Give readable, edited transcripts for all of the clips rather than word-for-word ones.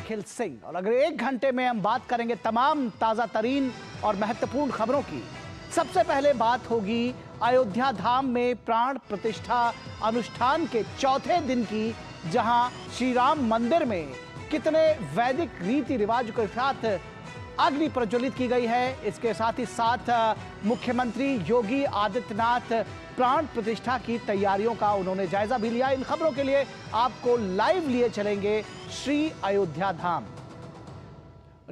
निखिल सिंह। और अगर 1 घंटे में हम बात करेंगे तमाम ताजा तरीन और महत्वपूर्ण खबरों की। सबसे पहले बात होगी अयोध्या धाम में प्राण प्रतिष्ठा अनुष्ठान के चौथे दिन की, जहां श्री राम मंदिर में कितने वैदिक रीति रिवाज के साथ अग्नि प्रज्वलित की गई है। इसके साथ ही साथ मुख्यमंत्री योगी आदित्यनाथ प्राण प्रतिष्ठा की तैयारियों का उन्होंने जायजा भी लिया। इन खबरों के लिए आपको लाइव लिए चलेंगे श्री अयोध्या धाम,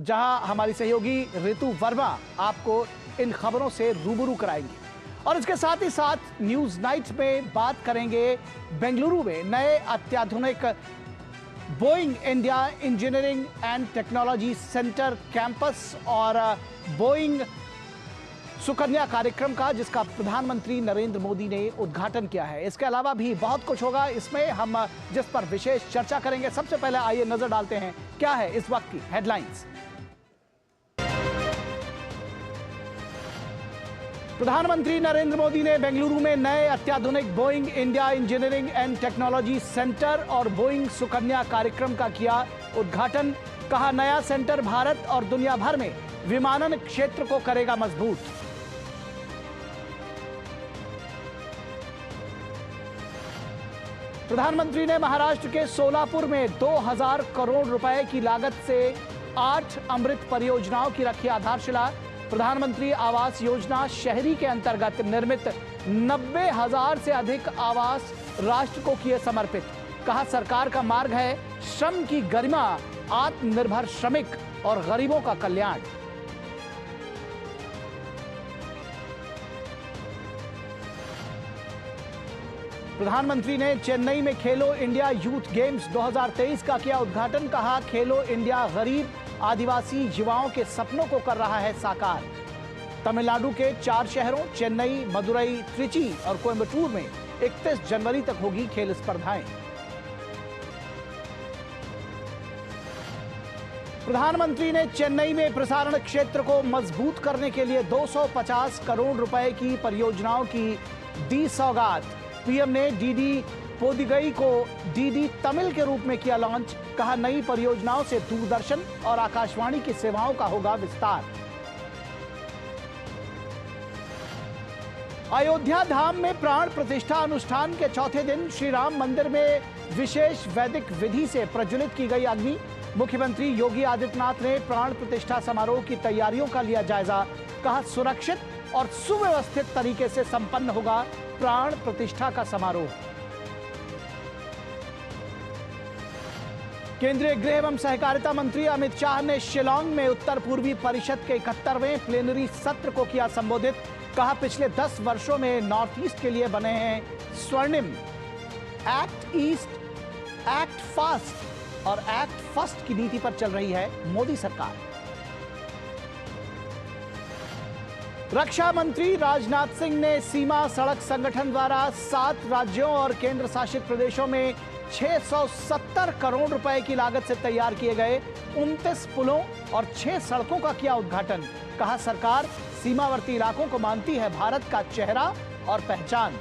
जहां हमारी सहयोगी ऋतु वर्मा आपको इन खबरों से रूबरू कराएंगी। और इसके साथ ही साथ न्यूज नाइट में बात करेंगे बेंगलुरु में नए अत्याधुनिक Boeing India engineering and technology centre campus और बोइंग सुकन्या कार्यक्रम का, जिसका प्रधानमंत्री नरेंद्र मोदी ने उद्घाटन किया है। इसके अलावा भी बहुत कुछ होगा इसमें, हम जिस पर विशेष चर्चा करेंगे। सबसे पहले आइए नजर डालते हैं क्या है इस वक्त की हेडलाइंस। प्रधानमंत्री नरेंद्र मोदी ने बेंगलुरु में नए अत्याधुनिक Boeing India engineering and technology centre और बोइंग सुकन्या कार्यक्रम का किया उद्घाटन। कहा, नया सेंटर भारत और दुनिया भर में विमानन क्षेत्र को करेगा मजबूत। प्रधानमंत्री ने महाराष्ट्र के सोलापुर में 2000 करोड़ रुपए की लागत से 8 अमृत परियोजनाओं की रखी आधारशिला। प्रधानमंत्री आवास योजना शहरी के अंतर्गत निर्मित 90,000 से अधिक आवास राष्ट्र को किए समर्पित। कहा, सरकार का मार्ग है श्रम की गरिमा, आत्मनिर्भर श्रमिक और गरीबों का कल्याण। प्रधानमंत्री ने चेन्नई में खेलो इंडिया यूथ गेम्स 2023 का किया उद्घाटन। कहा, खेलो इंडिया गरीब आदिवासी युवाओं के सपनों को कर रहा है साकार। तमिलनाडु के 4 शहरों चेन्नई, मदुरई, त्रिची और कोयम्बटूर में 31 जनवरी तक होगी खेल स्पर्धाएं। प्रधानमंत्री ने चेन्नई में प्रसारण क्षेत्र को मजबूत करने के लिए 250 करोड़ रुपए की परियोजनाओं की दी सौगात। पीएम ने डीडी पोदिगई को डीडी तमिल के रूप में किया लॉन्च। कहा, नई परियोजनाओं से दूरदर्शन और आकाशवाणी की सेवाओं का होगा विस्तार। अयोध्या धाम में प्राण प्रतिष्ठा अनुष्ठान के चौथे दिन श्री राम मंदिर में विशेष वैदिक विधि से प्रज्वलित की गई अग्नि। मुख्यमंत्री योगी आदित्यनाथ ने प्राण प्रतिष्ठा समारोह की तैयारियों का लिया जायजा। कहा, सुरक्षित और सुव्यवस्थित तरीके से संपन्न होगा प्राण प्रतिष्ठा का समारोह। केंद्रीय गृह एवं सहकारिता मंत्री अमित शाह ने शिलांग में उत्तर पूर्वी परिषद के 71वें प्लेनरी सत्र को किया संबोधित। कहा, पिछले 10 वर्षों में नॉर्थ ईस्ट के लिए बने हैं स्वर्णिम। एक्ट ईस्ट, एक्ट फास्ट और एक्ट फर्स्ट की नीति पर चल रही है मोदी सरकार। रक्षा मंत्री राजनाथ सिंह ने सीमा सड़क संगठन द्वारा 7 राज्यों और केंद्र शासित प्रदेशों में 670 करोड़ रुपए की लागत से तैयार किए गए 29 पुलों और 6 सड़कों का किया उद्घाटन। कहा, सरकार सीमावर्ती इलाकों को मानती है भारत का चेहरा और पहचान।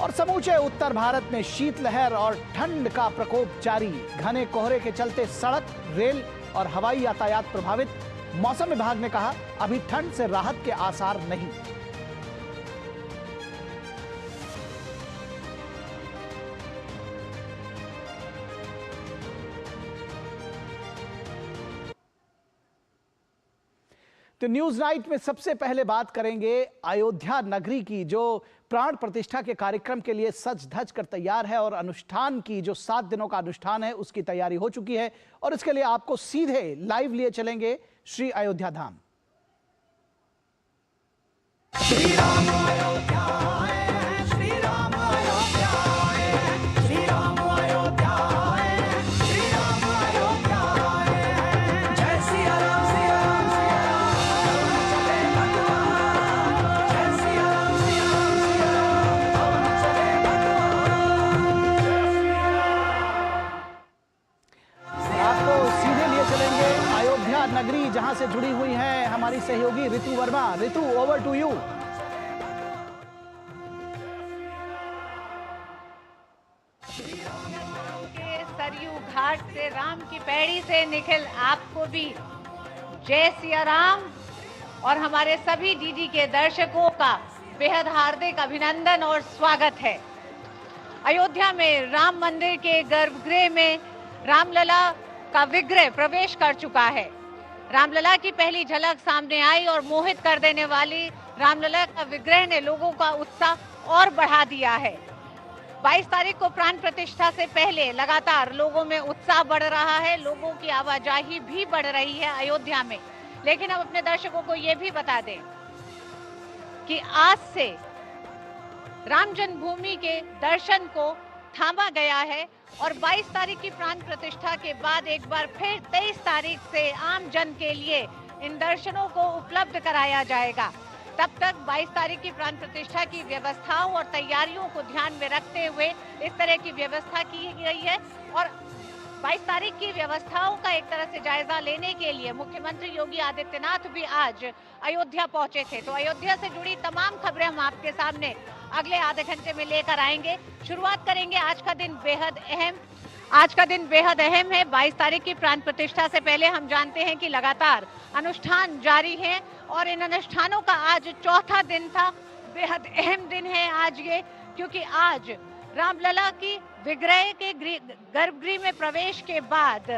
और समूचे उत्तर भारत में शीतलहर और ठंड का प्रकोप जारी। घने कोहरे के चलते सड़क, रेल और हवाई यातायात प्रभावित। मौसम विभाग ने कहा, अभी ठंड से राहत के आसार नहीं। तो न्यूज नाइट में सबसे पहले बात करेंगे अयोध्या नगरी की, जो प्राण प्रतिष्ठा के कार्यक्रम के लिए सज धज कर तैयार है और अनुष्ठान की जो 7 दिनों का अनुष्ठान है उसकी तैयारी हो चुकी है। और इसके लिए आपको सीधे लाइव लिए चलेंगे श्री अयोध्या धाम। श्री राम अयोध्या आए, श्री राम अयोध्या आए, श्री राम अयोध्या आए, श्री राम अयोध्या आए। जय सिया राम, सिया राम, सिया राम, चले भगवान। जय सिया राम, सिया राम, सिया राम, चले भगवान। आपको सीधे लिए चलेंगे अयोध्या नगरी, जहां से जुड़ी हुई है हमारी सहयोगी Ritu Verma. Ritu, over to you. Shri Ram के सरयू घाट से, राम की पैड़ी से निखिल आपको भी जय सिया राम और हमारे सभी डीडी के दर्शकों का बेहद हार्दिक अभिनंदन और स्वागत है। अयोध्या में राम मंदिर के गर्भगृह में रामलला का विग्रह प्रवेश कर चुका है। रामलला की पहली झलक सामने आई और मोहित कर देने वाली रामलला का विग्रह ने लोगों का उत्साह और बढ़ा दिया है। 22 तारीख को प्राण प्रतिष्ठा से पहले लगातार लोगों में उत्साह बढ़ रहा है, लोगों की आवाजाही भी बढ़ रही है अयोध्या में। लेकिन हम अपने दर्शकों को ये भी बता दें कि आज से राम जन्मभूमि के दर्शन को थामा गया है और 22 तारीख की प्राण प्रतिष्ठा के बाद एक बार फिर 23 तारीख से आम जन के लिए इन दर्शनों को उपलब्ध कराया जाएगा। तब तक 22 तारीख की प्राण प्रतिष्ठा की व्यवस्थाओं और तैयारियों को ध्यान में रखते हुए इस तरह की व्यवस्था की गई है और 22 तारीख की व्यवस्थाओं का एक तरह से जायजा लेने के लिए मुख्यमंत्री योगी आदित्यनाथ भी आज अयोध्या पहुंचे थे। तो अयोध्या से जुड़ी तमाम खबरें हम आपके सामने अगले आधे घंटे में लेकर आएंगे। शुरुआत करेंगे आज का दिन बेहद अहम है। 22 तारीख की प्राण प्रतिष्ठा से पहले हम जानते हैं कि लगातार अनुष्ठान जारी हैं और इन अनुष्ठानों का आज चौथा दिन था। बेहद अहम दिन है आज ये, क्योंकि आज रामलला की विग्रह के गर्भगृह में प्रवेश के बाद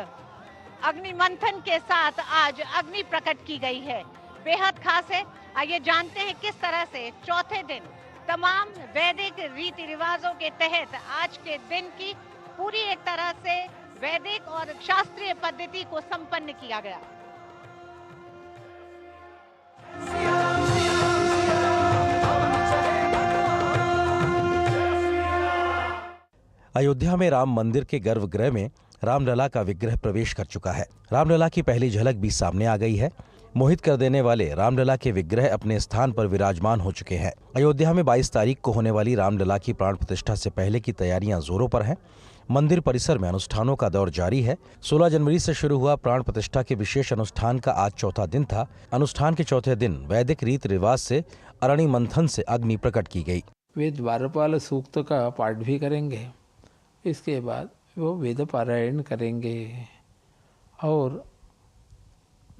अग्नि मंथन के साथ आज अग्नि प्रकट की गई है। बेहद खास है। आइए जानते हैं किस तरह से चौथे दिन तमाम वैदिक रीति रिवाजों के तहत आज के दिन की पूरी एक तरह से वैदिक और शास्त्रीय पद्धति को संपन्न किया गया। अयोध्या में राम मंदिर के गर्भगृह में रामलला का विग्रह प्रवेश कर चुका है। रामलला की पहली झलक भी सामने आ गई है। मोहित कर देने वाले रामलला के विग्रह अपने स्थान पर विराजमान हो चुके हैं। अयोध्या में 22 तारीख को होने वाली रामलला की प्राण प्रतिष्ठा से पहले की तैयारियां जोरों पर हैं। मंदिर परिसर में अनुष्ठानों का दौर जारी है। 16 जनवरी से शुरू हुआ प्राण प्रतिष्ठा के विशेष अनुष्ठान का आज चौथा दिन था। अनुष्ठान के चौथे दिन वैदिक रीति रिवाज से अरणि मंथन से अग्नि प्रकट की गई। वे द्वारपाल सूक्त का पाठ भी करेंगे। इसके बाद वो वेद पारायण करेंगे और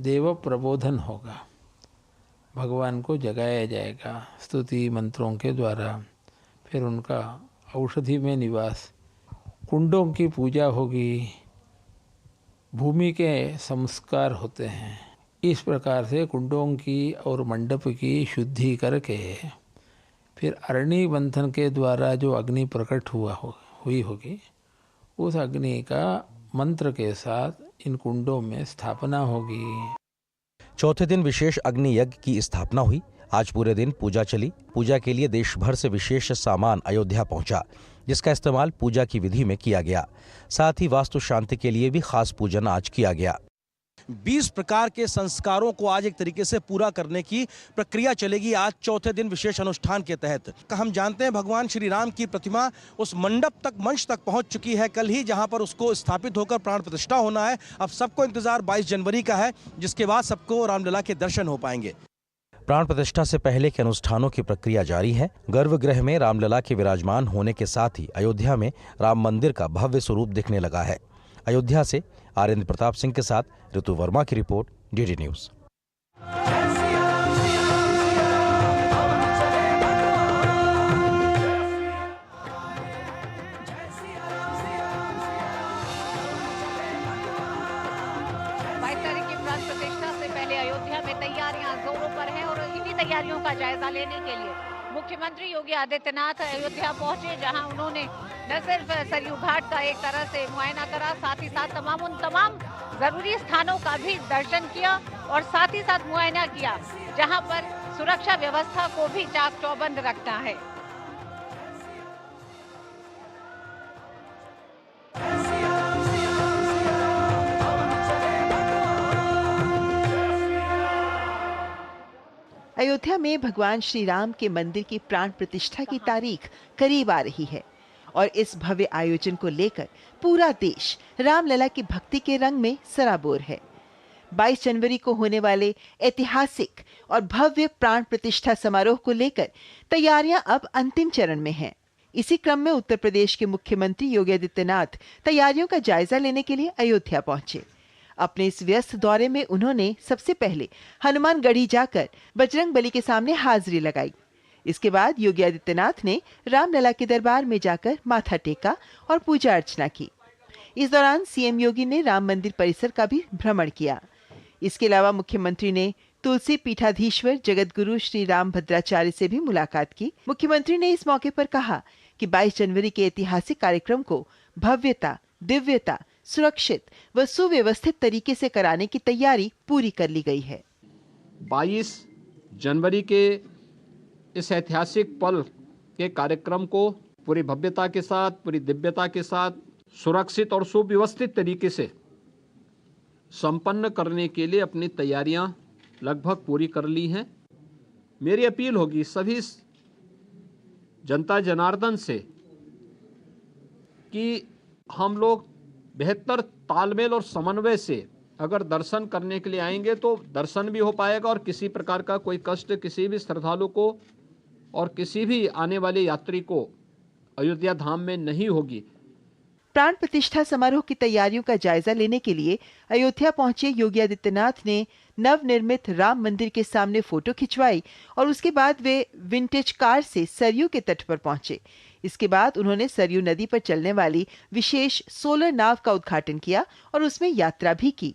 देव प्रबोधन होगा। भगवान को जगाया जाएगा स्तुति मंत्रों के द्वारा। फिर उनका औषधि में निवास, कुंडों की पूजा होगी, भूमि के संस्कार होते हैं। इस प्रकार से कुंडों की और मंडप की शुद्धि करके फिर अरणि मंथन के द्वारा जो अग्नि प्रकट हुई होगी, उस अग्नि का मंत्र के साथ इन कुंडों में स्थापना होगी। चौथे दिन विशेष अग्नि यज्ञ की स्थापना हुई। आज पूरे दिन पूजा चली। पूजा के लिए देश भर से विशेष सामान अयोध्या पहुंचा, जिसका इस्तेमाल पूजा की विधि में किया गया। साथ ही वास्तु शांति के लिए भी खास पूजन आज किया गया। 20 प्रकार के संस्कारों को आज एक तरीके से पूरा करने की प्रक्रिया चलेगी आज चौथे दिन विशेष अनुष्ठान के तहत। हम जानते हैं भगवान श्री राम की प्रतिमा उस मंडप तक, मंच तक पहुंच चुकी है कल ही, जहां पर उसको स्थापित होकर प्राण प्रतिष्ठा होना है। अब सबको इंतजार 22 जनवरी का है, जिसके बाद सबको रामलला के दर्शन हो पाएंगे। प्राण प्रतिष्ठा से पहले के अनुष्ठानों की प्रक्रिया जारी है। गर्भगृह में रामलला के विराजमान होने के साथ ही अयोध्या में राम मंदिर का भव्य स्वरूप दिखने लगा है। अयोध्या से आर्यन प्रताप सिंह के साथ ऋतु वर्मा की रिपोर्ट, डीडी न्यूज। तैयारियां जोरों पर हैं और इन्हीं तैयारियों का जायजा लेने के लिए मुख्यमंत्री योगी आदित्यनाथ अयोध्या पहुंचे, जहां उन्होंने न सिर्फ सरयू घाट का एक तरह से मुआयना करा, साथ ही साथ तमाम जरूरी स्थानों का भी दर्शन किया और साथ ही साथ मुआयना किया, जहां पर सुरक्षा व्यवस्था को भी चाक चौबंद रखना है। अयोध्या में भगवान श्री राम के मंदिर की प्राण प्रतिष्ठा की तारीख करीब आ रही है और इस भव्य आयोजन को लेकर पूरा देश रामलला की भक्ति के रंग में सराबोर है। 22 जनवरी को होने वाले ऐतिहासिक और भव्य प्राण प्रतिष्ठा समारोह को लेकर तैयारियां अब अंतिम चरण में हैं। इसी क्रम में उत्तर प्रदेश के मुख्यमंत्री योगी आदित्यनाथ तैयारियों का जायजा लेने के लिए अयोध्या पहुंचे। अपने इस व्यस्त दौरे में उन्होंने सबसे पहले हनुमानगढ़ी जाकर बजरंगबली के सामने हाजिरी लगाई। इसके बाद योगी आदित्यनाथ ने रामलला के दरबार में जाकर माथा टेका और पूजा अर्चना की। इस दौरान सीएम योगी ने राम मंदिर परिसर का भी भ्रमण किया। इसके अलावा मुख्यमंत्री ने तुलसी पीठाधीश्वर जगतगुरु श्री राम भद्राचार्य से भी मुलाकात की। मुख्यमंत्री ने इस मौके पर कहा कि 22 जनवरी के ऐतिहासिक कार्यक्रम को भव्यता, दिव्यता, सुरक्षित व सुव्यवस्थित तरीके से कराने की तैयारी पूरी कर ली गई है। 22 जनवरी के इस ऐतिहासिक पल के कार्यक्रम को पूरी भव्यता के साथ, पूरी दिव्यता के साथ, सुरक्षित और सुव्यवस्थित तरीके से संपन्न करने के लिए अपनी तैयारियां लगभग पूरी कर ली हैं। मेरी अपील होगी सभी जनता जनार्दन से कि हम लोग बेहतर तालमेल और समन्वय से अगर दर्शन करने के लिए आएंगे तो दर्शन भी हो पाएगा और किसी प्रकार का कोई कष्ट किसी भी श्रद्धालु को और किसी भी आने वाले यात्री को अयोध्या धाम में नहीं होगी। प्राण प्रतिष्ठा समारोह की तैयारियों का जायजा लेने के लिए अयोध्या पहुंचे योगी आदित्यनाथ ने नवनिर्मित राम मंदिर के सामने फोटो खिंचवाई और उसके बाद वे विंटेज कार से सरयू के तट पर पहुंचे। इसके बाद उन्होंने सरयू नदी पर चलने वाली विशेष सोलर नाव का उद्घाटन किया और उसमें यात्रा भी की।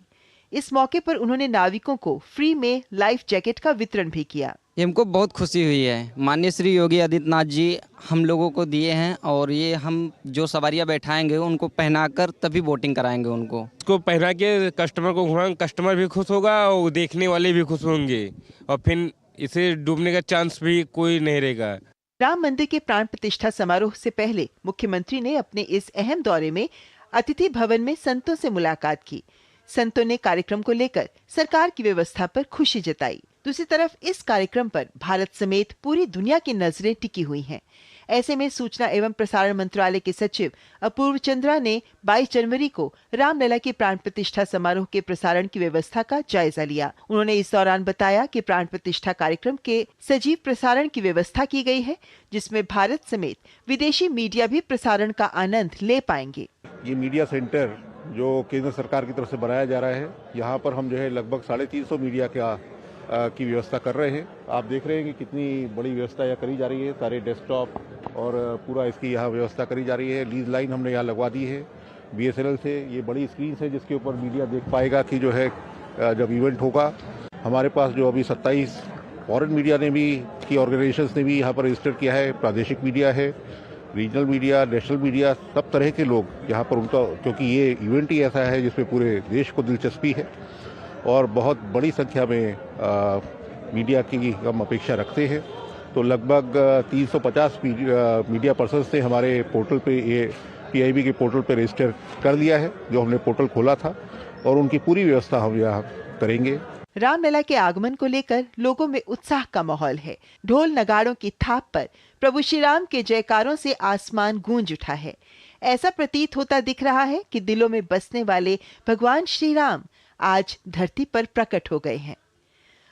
इस मौके पर उन्होंने नाविकों को फ्री में लाइफ जैकेट का वितरण भी किया। हमको बहुत खुशी हुई है। माननीय श्री योगी आदित्यनाथ जी हम लोगों को दिए हैं और ये हम जो सवारियां बैठाएंगे उनको पहनाकर तभी बोटिंग कराएंगे। उनको इसको पहना के कस्टमर को घुमाएंगे, कस्टमर भी खुश होगा और देखने वाले भी खुश होंगे और फिर इसे डूबने का चांस भी कोई नहीं रहेगा। राम मंदिर के प्राण प्रतिष्ठा समारोह से पहले मुख्यमंत्री ने अपने इस अहम दौरे में अतिथि भवन में संतों से मुलाकात की। संतों ने कार्यक्रम को लेकर सरकार की व्यवस्था पर खुशी जताई। दूसरी तरफ इस कार्यक्रम पर भारत समेत पूरी दुनिया की नजरें टिकी हुई हैं। ऐसे में सूचना एवं प्रसारण मंत्रालय के सचिव अपूर्व चंद्रा ने 22 जनवरी को रामलला के प्राण प्रतिष्ठा समारोह के प्रसारण की व्यवस्था का जायजा लिया। उन्होंने इस दौरान बताया कि प्राण प्रतिष्ठा कार्यक्रम के सजीव प्रसारण की व्यवस्था की गई है, जिसमें भारत समेत विदेशी मीडिया भी प्रसारण का आनंद ले पाएंगे। ये मीडिया सेंटर जो केंद्र सरकार की तरफ से बनाया जा रहा है, यहाँ पर हम जो है लगभग 350 मीडिया की व्यवस्था कर रहे हैं। आप देख रहे हैं कि कितनी बड़ी व्यवस्था यहाँ करी जा रही है। सारे डेस्कटॉप और पूरा इसकी यहाँ व्यवस्था करी जा रही है। लीज लाइन हमने यहाँ लगवा दी है BSNL से। ये बड़ी स्क्रीन है जिसके ऊपर मीडिया देख पाएगा कि जो है जब इवेंट होगा। हमारे पास जो अभी 27 फॉरेन मीडिया ने भी की ऑर्गेनाइजेशंस ने भी यहाँ पर रजिस्टर किया है। प्रादेशिक मीडिया है, रीजनल मीडिया, नेशनल मीडिया, सब तरह के लोग यहाँ पर उनका, क्योंकि ये इवेंट ही ऐसा है जिसमें पूरे देश को दिलचस्पी है और बहुत बड़ी संख्या में मीडिया की हम अपेक्षा रखते हैं। तो लगभग 350 मीडिया पर्सन्स ने हमारे पोर्टल पे, ये PIB के पोर्टल पे रजिस्टर कर दिया है, जो हमने पोर्टल खोला था, और उनकी पूरी व्यवस्था हम यहाँ करेंगे। रामलला के आगमन को लेकर लोगों में उत्साह का माहौल है। ढोल नगाड़ों की थाप पर प्रभु श्री राम के जयकारों से आसमान गूंज उठा है। ऐसा प्रतीत होता दिख रहा है कि दिलों में बसने वाले भगवान श्री राम आज धरती पर प्रकट हो गए हैं।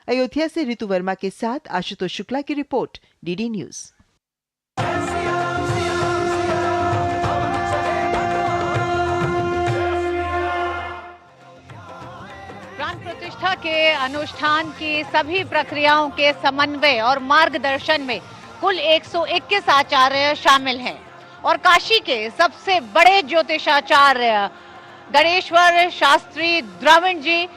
अयोध्या से ऋतु वर्मा के साथ आशुतोष शुक्ला की रिपोर्ट, DD न्यूज। प्राण प्रतिष्ठा के अनुष्ठान की सभी प्रक्रियाओं के समन्वय और मार्गदर्शन में कुल 121 आचार्य शामिल हैं और काशी के सबसे बड़े ज्योतिषाचार्य गणेश्वर शास्त्री द्रविड़ जी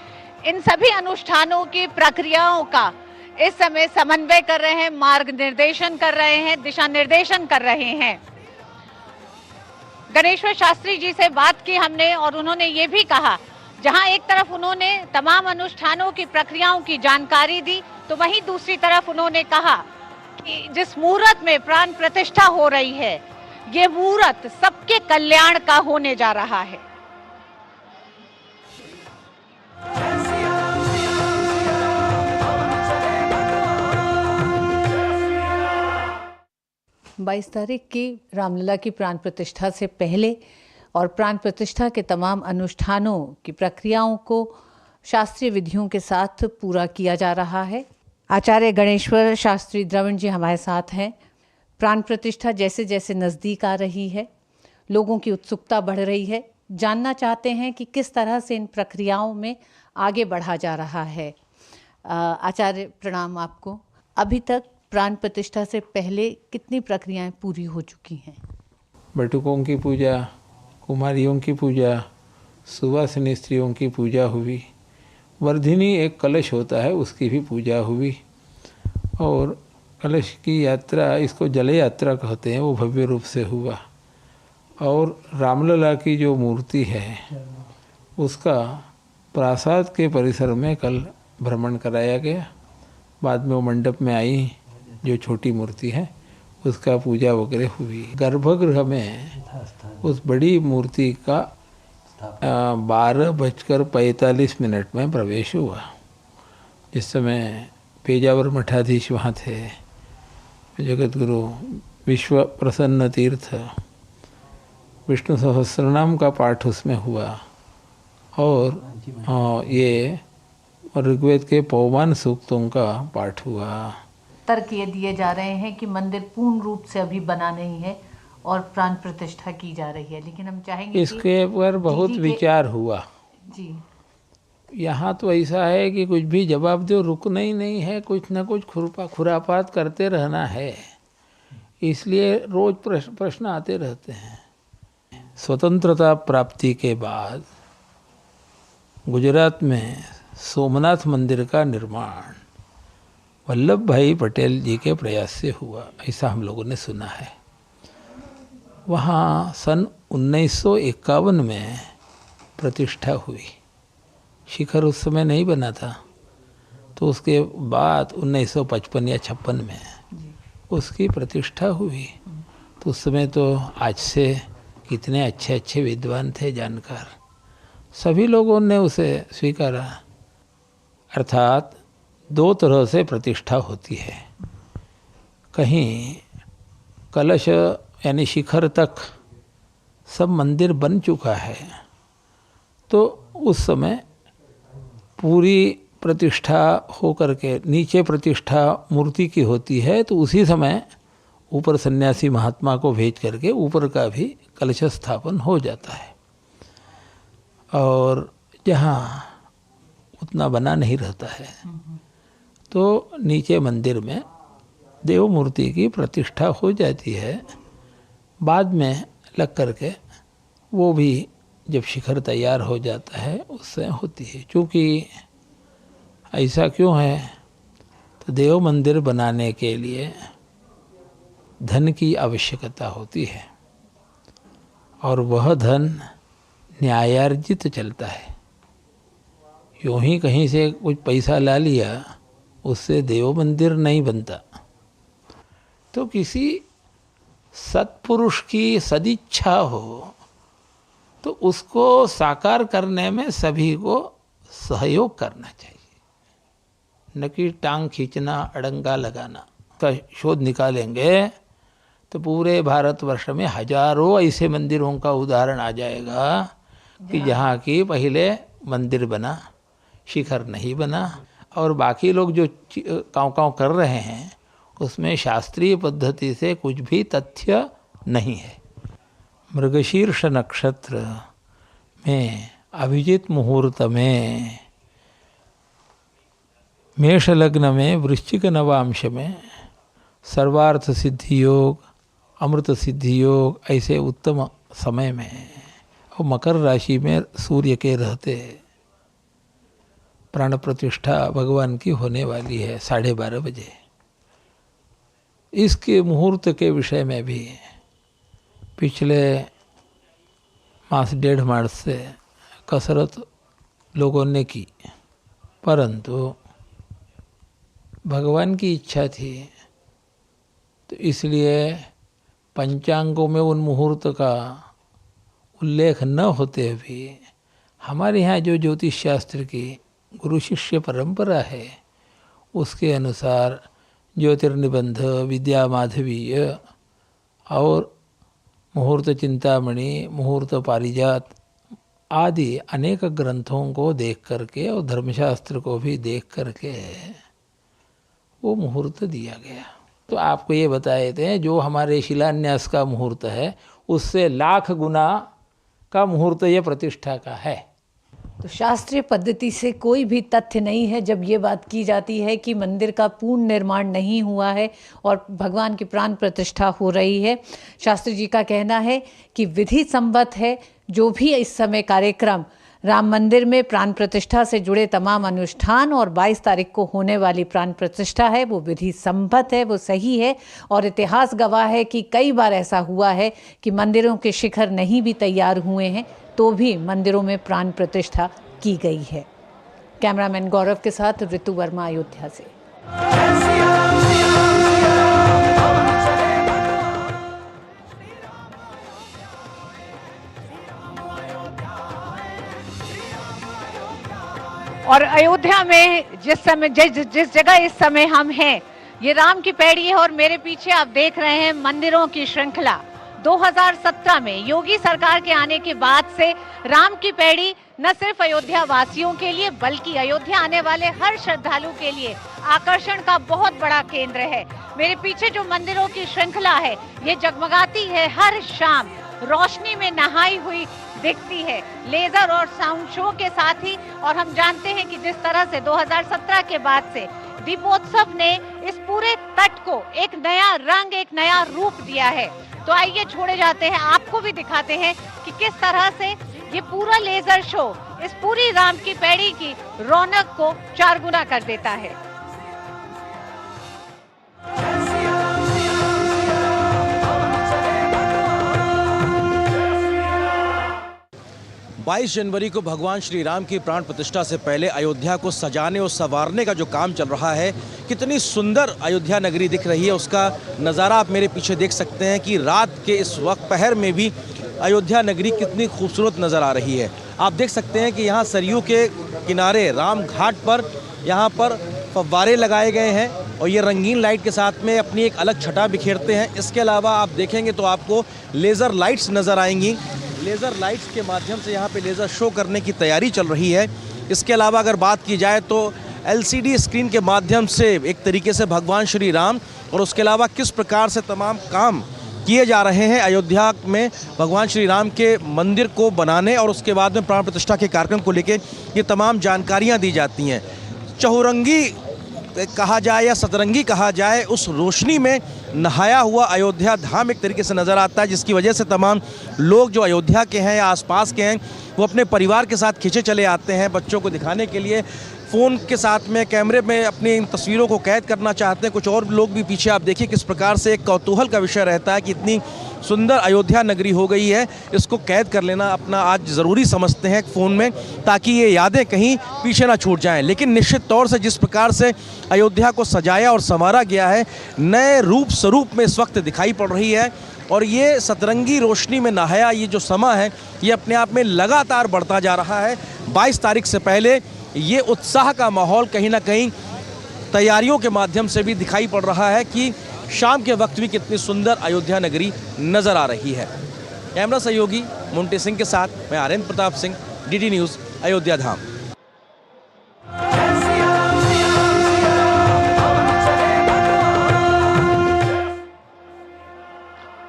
इन सभी अनुष्ठानों की प्रक्रियाओं का इस समय समन्वय कर रहे हैं, मार्ग निर्देशन कर रहे हैं, दिशा निर्देशन कर रहे हैं। गणेश्वर शास्त्री जी से बात की हमने और उन्होंने ये भी कहा, जहां एक तरफ उन्होंने तमाम अनुष्ठानों की प्रक्रियाओं की जानकारी दी, तो वहीं दूसरी तरफ उन्होंने कहा कि जिस मुहूर्त में प्राण प्रतिष्ठा हो रही है, ये मुहूर्त सबके कल्याण का होने जा रहा है। 22 तारीख की रामलला की प्राण प्रतिष्ठा से पहले और प्राण प्रतिष्ठा के तमाम अनुष्ठानों की प्रक्रियाओं को शास्त्रीय विधियों के साथ पूरा किया जा रहा है। आचार्य गणेश्वर शास्त्री द्रविड़ जी हमारे साथ हैं। प्राण प्रतिष्ठा जैसे जैसे नज़दीक आ रही है, लोगों की उत्सुकता बढ़ रही है, जानना चाहते हैं कि किस तरह से इन प्रक्रियाओं में आगे बढ़ा जा रहा है। आचार्य प्रणाम आपको। अभी तक प्राण प्रतिष्ठा से पहले कितनी प्रक्रियाएं पूरी हो चुकी हैं? बटुकों की पूजा, कुमारियों की पूजा, सुवासिनी स्त्रियों की पूजा हुई, वर्धिनी एक कलश होता है उसकी भी पूजा हुई, और कलश की यात्रा, इसको जल यात्रा कहते हैं, वो भव्य रूप से हुआ। और रामलला की जो मूर्ति है उसका प्रासाद के परिसर में कल भ्रमण कराया गया। बाद में वो मंडप में आई जो छोटी मूर्ति है, उसका पूजा वगैरह हुई। गर्भगृह में उस बड़ी मूर्ति का 12:45 में प्रवेश हुआ। जिस समय पेजावर मठाधीश वहाँ थे, जगतगुरु विश्व प्रसन्न तीर्थ, विष्णु सहस्रनाम का पाठ उसमें हुआ, और ये ऋग्वेद के पौवान सूक्तों का पाठ हुआ। तर्क ये दिए जा रहे हैं कि मंदिर पूर्ण रूप से अभी बना नहीं है और प्राण प्रतिष्ठा की जा रही है, लेकिन हम चाहेंगे इसके ऊपर बहुत विचार हुआ जी। यहाँ तो ऐसा है कि कुछ भी जवाब दो, रुकना ही नहीं है, कुछ न कुछ खुरापात करते रहना है, इसलिए रोज प्रश्न आते रहते हैं। स्वतंत्रता प्राप्ति के बाद गुजरात में सोमनाथ मंदिर का निर्माण वल्लभ भाई पटेल जी के प्रयास से हुआ, ऐसा हम लोगों ने सुना है। वहाँ सन 1951 में प्रतिष्ठा हुई। शिखर उस समय नहीं बना था, तो उसके बाद 1955 या 56 में उसकी प्रतिष्ठा हुई। तो उस समय तो आज से कितने अच्छे अच्छे विद्वान थे, जानकार, सभी लोगों ने उसे स्वीकारा। अर्थात दो तरह से प्रतिष्ठा होती है, कहीं कलश यानी शिखर तक सब मंदिर बन चुका है, तो उस समय पूरी प्रतिष्ठा हो करके नीचे प्रतिष्ठा मूर्ति की होती है, तो उसी समय ऊपर सन्यासी महात्मा को भेज करके ऊपर का भी कलश स्थापन हो जाता है। और जहाँ उतना बना नहीं रहता है, तो नीचे मंदिर में देव मूर्ति की प्रतिष्ठा हो जाती है। बाद में लग करके वो भी जब शिखर तैयार हो जाता है उससे होती है। क्योंकि ऐसा क्यों है, तो देव मंदिर बनाने के लिए धन की आवश्यकता होती है, और वह धन न्यायार्जित चलता है। यूँ ही कहीं से कुछ पैसा ला लिया, उससे देव मंदिर नहीं बनता। तो किसी सत्पुरुष की सदिच्छा हो तो उसको साकार करने में सभी को सहयोग करना चाहिए, न कि टांग खींचना, अड़ंगा लगाना। का शोध निकालेंगे तो पूरे भारतवर्ष में हजारों ऐसे मंदिरों का उदाहरण आ जाएगा कि जहाँ की पहले मंदिर बना, शिखर नहीं बना, और बाकी लोग जो काँव कर रहे हैं उसमें शास्त्रीय पद्धति से कुछ भी तथ्य नहीं है। मृगशीर्ष नक्षत्र में अभिजित मुहूर्त में मेष लग्न में वृश्चिक नवांश में सर्वार्थ सिद्धि योग, अमृत सिद्धि योग, ऐसे उत्तम समय में, और मकर राशि में सूर्य के रहते प्राण प्रतिष्ठा भगवान की होने वाली है 12:30 बजे। इसके मुहूर्त के विषय में भी पिछले मास 1.5 मास से कसरत लोगों ने की, परंतु भगवान की इच्छा थी, तो इसलिए पंचांगों में उन मुहूर्त का उल्लेख न होते हुए हमारे यहाँ जो ज्योतिष शास्त्र की गुरु शिष्य परंपरा है उसके अनुसार ज्योतिर्निबंध, विद्या माधवीय और मुहूर्त चिंतामणि, मुहूर्त पारिजात आदि अनेक ग्रंथों को देख करके और धर्मशास्त्र को भी देख करके वो मुहूर्त दिया गया। तो आपको ये बताए थे जो हमारे शिलान्यास का मुहूर्त है उससे लाख गुना का मुहूर्त ये प्रतिष्ठा का है। तो शास्त्रीय पद्धति से कोई भी तथ्य नहीं है जब ये बात की जाती है कि मंदिर का पूर्ण निर्माण नहीं हुआ है और भगवान की प्राण प्रतिष्ठा हो रही है। शास्त्री जी का कहना है कि विधि सम्मत है, जो भी इस समय कार्यक्रम राम मंदिर में प्राण प्रतिष्ठा से जुड़े तमाम अनुष्ठान और 22 तारीख को होने वाली प्राण प्रतिष्ठा है वो विधि सम्मत है, वो सही है। और इतिहास गवाह है कि कई बार ऐसा हुआ है कि मंदिरों के शिखर नहीं भी तैयार हुए हैं तो भी मंदिरों में प्राण प्रतिष्ठा की गई है। कैमरामैन गौरव के साथ ऋतु वर्मा, अयोध्या से। और अयोध्या में जिस जगह इस समय हम हैं, ये राम की पैड़ी है और मेरे पीछे आप देख रहे हैं मंदिरों की श्रृंखला। 2017 में योगी सरकार के आने के बाद से राम की पैड़ी न सिर्फ अयोध्या वासियों के लिए बल्कि अयोध्या आने वाले हर श्रद्धालु के लिए आकर्षण का बहुत बड़ा केंद्र है। मेरे पीछे जो मंदिरों की श्रृंखला है ये जगमगाती है, हर शाम रोशनी में नहाई हुई दिखती है, लेजर और साउंड शो के साथ ही। और हम जानते हैं कि जिस तरह से 2017 के बाद से दीपोत्सव ने इस पूरे तट को एक नया रंग, एक नया रूप दिया है। तो आइए छोड़े जाते हैं, आपको भी दिखाते हैं कि किस तरह से ये पूरा लेजर शो इस पूरी राम की पैड़ी की रौनक को 4 गुना कर देता है। बाईस जनवरी को भगवान श्री राम की प्राण प्रतिष्ठा से पहले अयोध्या को सजाने और संवारने का जो काम चल रहा है, कितनी सुंदर अयोध्या नगरी दिख रही है उसका नज़ारा आप मेरे पीछे देख सकते हैं कि रात के इस वक्त पहर में भी अयोध्या नगरी कितनी खूबसूरत नज़र आ रही है। आप देख सकते हैं कि यहाँ सरयू के किनारे राम घाट पर यहाँ पर फव्वारे लगाए गए हैं और ये रंगीन लाइट के साथ में अपनी एक अलग छटा बिखेरते हैं। इसके अलावा आप देखेंगे तो आपको लेज़र लाइट्स नज़र आएंगी। लेज़र लाइट्स के माध्यम से यहाँ पे लेज़र शो करने की तैयारी चल रही है। इसके अलावा अगर बात की जाए तो LCD स्क्रीन के माध्यम से एक तरीके से भगवान श्री राम और उसके अलावा किस प्रकार से तमाम काम किए जा रहे हैं अयोध्या में भगवान श्री राम के मंदिर को बनाने और उसके बाद में प्राण प्रतिष्ठा के कार्यक्रम को लेकर ये तमाम जानकारियाँ दी जाती हैं। चहुरंगी कहा जाए या सतरंगी कहा जाए, उस रोशनी में नहाया हुआ अयोध्या धाम एक तरीके से नज़र आता है, जिसकी वजह से तमाम लोग जो अयोध्या के हैं या आसपास के हैं वो अपने परिवार के साथ खींचे चले आते हैं बच्चों को दिखाने के लिए, फ़ोन के साथ में कैमरे में अपनी इन तस्वीरों को कैद करना चाहते हैं। कुछ और लोग भी पीछे आप देखिए किस प्रकार से एक कौतूहल का विषय रहता है कि इतनी सुंदर अयोध्या नगरी हो गई है, इसको कैद कर लेना अपना आज ज़रूरी समझते हैं फ़ोन में, ताकि ये यादें कहीं पीछे ना छूट जाएं। लेकिन निश्चित तौर से जिस प्रकार से अयोध्या को सजाया और संवारा गया है, नए रूप स्वरूप में इस वक्त दिखाई पड़ रही है। और ये सतरंगी रोशनी में नहाया ये जो समा है ये अपने आप में लगातार बढ़ता जा रहा है। 22 तारीख से पहले ये उत्साह का माहौल कहीं ना कहीं तैयारियों के माध्यम से भी दिखाई पड़ रहा है कि शाम के वक्त भी कितनी सुंदर अयोध्या नगरी नज़र आ रही है। कैमरा सहयोगी मुंटी सिंह के साथ मैं आर्यन प्रताप सिंह, DD न्यूज़, अयोध्या धाम।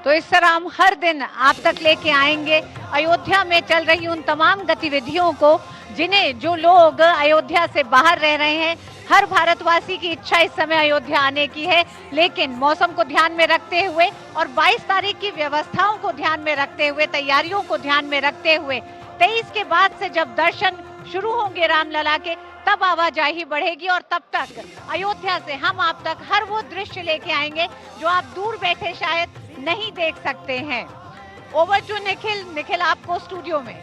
तो इस तरह हम हर दिन आप तक लेके आएंगे अयोध्या में चल रही उन तमाम गतिविधियों को जिन्हें जो लोग अयोध्या से बाहर रह रहे हैं। हर भारतवासी की इच्छा इस समय अयोध्या आने की है, लेकिन मौसम को ध्यान में रखते हुए और 22 तारीख की व्यवस्थाओं को ध्यान में रखते हुए, तैयारियों को ध्यान में रखते हुए 23 के बाद से जब दर्शन शुरू होंगे रामलला के, तब आवाजाही बढ़ेगी और तब तक अयोध्या से हम आप तक हर वो दृश्य लेके आएंगे जो आप दूर बैठे शायद नहीं देख सकते हैं। Over to Nikhil. निखिल, आपको स्टूडियो में।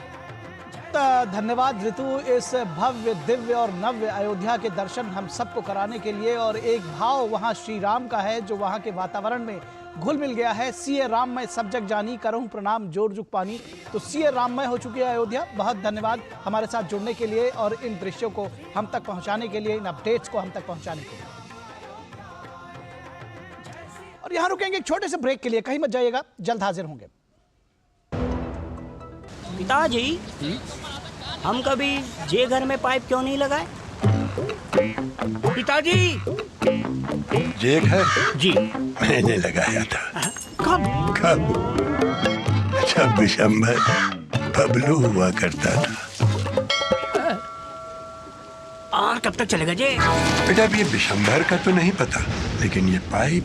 धन्यवाद ऋतु, इस भव्य, दिव्य और नव्य अयोध्या के दर्शन हम सबको कराने के लिए। और एक भाव वहाँ श्री राम का है जो वहाँ के वातावरण में घुल मिल गया है। सिए राममय सब जग जानी, करहूं प्रणाम जोर जुग पानी। तो सिए राममय हो चुकी है अयोध्या। बहुत धन्यवाद हमारे साथ जुड़ने के लिए और इन दृश्यों को हम तक पहुँचाने के लिए, इन अपडेट्स को हम तक पहुँचाने के लिए। और यहाँ रुकेंगे एक छोटे से ब्रेक के लिए, कहीं मत जाइएगा, जल्द हाजिर होंगे। पिताजी, हम कभी जे घर में पाइप क्यों नहीं लगाए? पिताजी। जेक है जी, मैंने लगाया था। कब? जब विशंभर बबलू हुआ करता था। और कब तक चलेगा जी? बेटा अब ये विशंभर का तो नहीं पता, लेकिन ये पाइप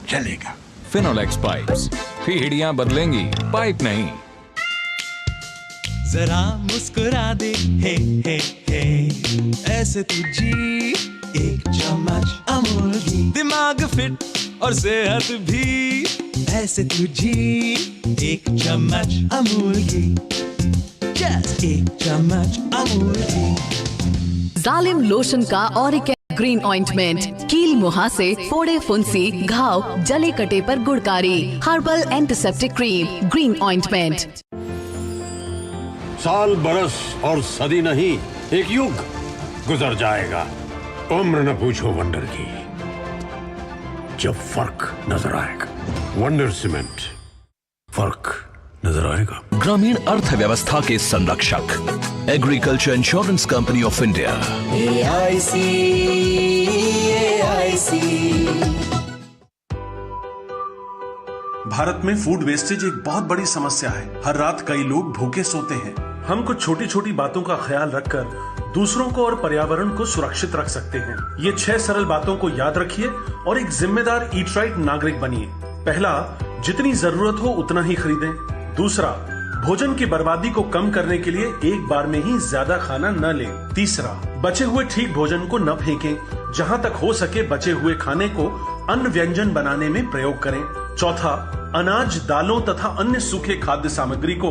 चलेगा। फिनोलेक्स पाइप्स, पीढ़ियां बदलेंगी, पाइप नहीं। जरा मुस्कुरा दे, हे हे हे, ऐसे तुझी एक चम्मच अमूल की, दिमाग फिट और सेहत भी, ऐसे तुझी एक चम्मच अमूल की, जस्ट एक चम्मच अमूल की। जालिम लोशन का ऑरिक ग्रीन ऑइंटमेंट, कील मुहासे, फोड़े फुंसी, घाव, जले कटे पर गुड़कारी, herbal antiseptic cream, green ointment. साल बरस और सदी नहीं, एक युग गुजर जाएगा, उम्र न पूछो वंडर की, जब फर्क नजर आएगा। वंडर सीमेंट, फर्क नजर आएगा। ग्रामीण अर्थव्यवस्था के संरक्षक, agriculture insurance company of India. AIC। Bharat में फूड वेस्टेज एक बहुत बड़ी समस्या है। हर रात कई लोग भूखे सोते हैं। हम कुछ छोटी छोटी बातों का ख्याल रखकर दूसरों को और पर्यावरण को सुरक्षित रख सकते हैं। ये 6 सरल बातों को याद रखिए और एक जिम्मेदार ईट राइट नागरिक बनिए। पहला, जितनी जरूरत हो उतना ही खरीदें। दूसरा, भोजन की बर्बादी को कम करने के लिए एक बार में ही ज्यादा खाना न लें। तीसरा, बचे हुए ठीक भोजन को न फेंकें। जहां तक हो सके बचे हुए खाने को अन्य व्यंजन बनाने में प्रयोग करें। चौथा, अनाज, दालों तथा अन्य सूखे खाद्य सामग्री को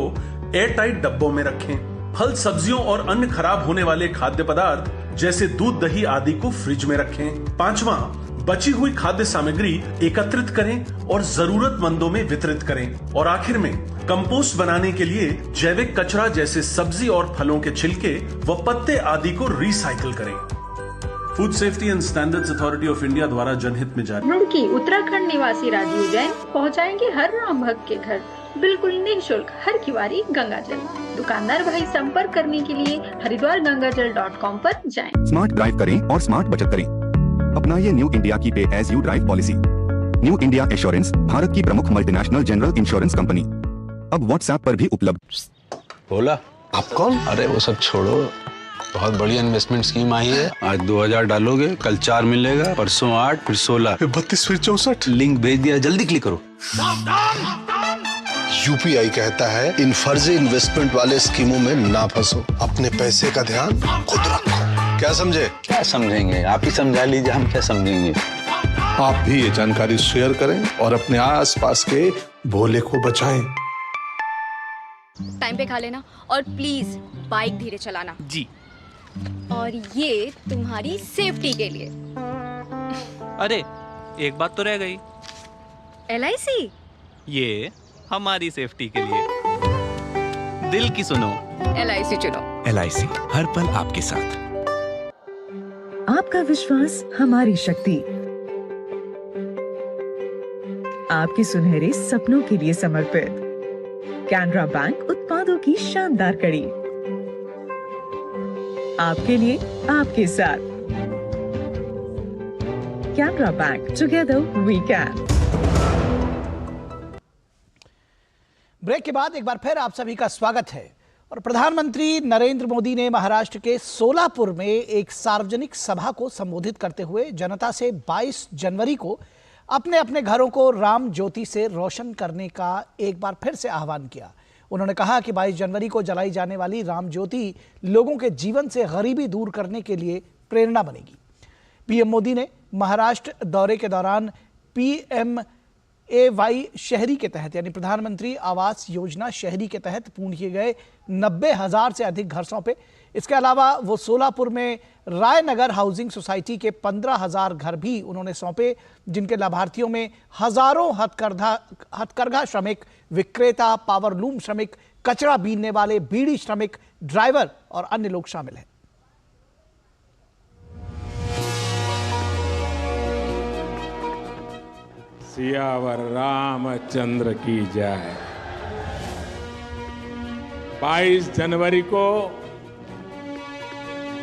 एयर टाइट डब्बों में रखें। फल, सब्जियों और अन्य खराब होने वाले खाद्य पदार्थ जैसे दूध, दही आदि को फ्रिज में रखें। पांचवा, बची हुई खाद्य सामग्री एकत्रित करें और जरूरतमंदों में वितरित करें। और आखिर में कंपोस्ट बनाने के लिए जैविक कचरा जैसे सब्जी और फलों के छिलके व पत्ते आदि को रिसाइकिल करें। Food safety and standards authority of India द्वारा जनहित में जारी। रुड़की उत्तराखंड निवासी राजीव जैन पहुंचाएंगे हर राम भक्त के घर बिल्कुल निःशुल्क हर किवारी गंगाजल। दुकानदार भाई संपर्क करने के लिए हरिद्वारगंगाजल.com पर जाएं। स्मार्ट ड्राइव करें और स्मार्ट बचत करें। अपनाइए न्यू इंडिया की pay as you drive policy. New India Assurance Bharat की प्रमुख मल्टीनेशनल जनरल इंश्योरेंस कंपनी, अब व्हाट्सएप पर भी उपलब्ध। बोला आप कौन? अरे वो सब छोड़ो, बहुत बढ़िया इन्वेस्टमेंट स्कीम आई है। आज 2000 डालोगे, कल 4 मिलेगा, परसों 8, फिर 16, फिर 32, फिर 64। लिंक भेज दिया, जल्दी क्लिक करो। UPI कहता है इन फर्जी इन्वेस्टमेंट वाले स्कीमों में ना फंसो, अपने पैसे का ध्यान खुद रखो। क्या समझे? क्या समझेंगे, आप ही समझा लीजिए, हम क्या समझेंगे। आप भी ये जानकारी शेयर करें और अपने आसपास के भोले को बचाएं। टाइम पे खा लेना और प्लीज बाइक धीरे चलाना जी। और ये तुम्हारी सेफ्टी के लिए। अरे एक बात तो रह गई। LIC? ये हमारी सेफ्टी के लिए। दिल की सुनो, LIC चुनो। LIC हर पल आपके साथ। आपका विश्वास हमारी शक्ति, आपके सुनहरे सपनों के लिए समर्पित। कैनरा बैंक उत्पादों की शानदार कड़ी, आपके लिए, आपके साथ। Canara Bank, together we can. Break के बाद एक बार फिर आप सभी का स्वागत है। और प्रधानमंत्री नरेंद्र मोदी ने महाराष्ट्र के सोलापुर में एक सार्वजनिक सभा को संबोधित करते हुए जनता से 22 जनवरी को अपने अपने घरों को राम ज्योति से रोशन करने का एक बार फिर से आह्वान किया। उन्होंने कहा कि 22 जनवरी को जलाई जाने वाली राम ज्योति लोगों के जीवन से गरीबी दूर करने के लिए प्रेरणा बनेगी। पीएम मोदी ने महाराष्ट्र दौरे के दौरान PMAY शहरी के तहत यानी प्रधानमंत्री आवास योजना शहरी के तहत पूर्ण किए गए 90,000 से अधिक घर सौंपे। इसके अलावा वो सोलापुर में रायनगर हाउसिंग सोसाइटी के 15,000 घर भी उन्होंने सौंपे, जिनके लाभार्थियों में हजारों हथकरघा श्रमिक, विक्रेता, पावरलूम श्रमिक, कचरा बीनने वाले, बीड़ी श्रमिक, ड्राइवर और अन्य लोग शामिल हैं। सियावर रामचंद्र की जय। 22 जनवरी को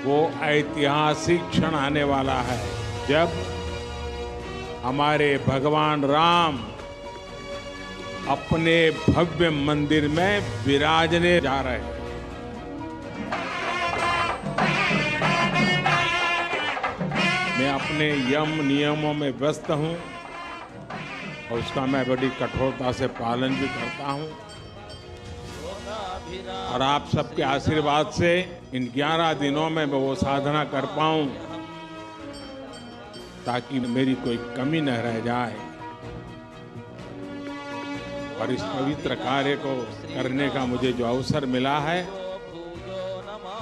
वो ऐतिहासिक क्षण आने वाला है जब हमारे भगवान राम अपने भव्य मंदिर में विराजने जा रहे हैं। मैं अपने यम नियमों में व्यस्त हूं और उसका मैं बड़ी कठोरता से पालन भी करता हूं और आप सबके आशीर्वाद से इन 11 दिनों में मैं वो साधना कर पाऊं ताकि मेरी कोई कमी न रह जाए और इस पवित्र कार्य को करने का मुझे जो अवसर मिला है,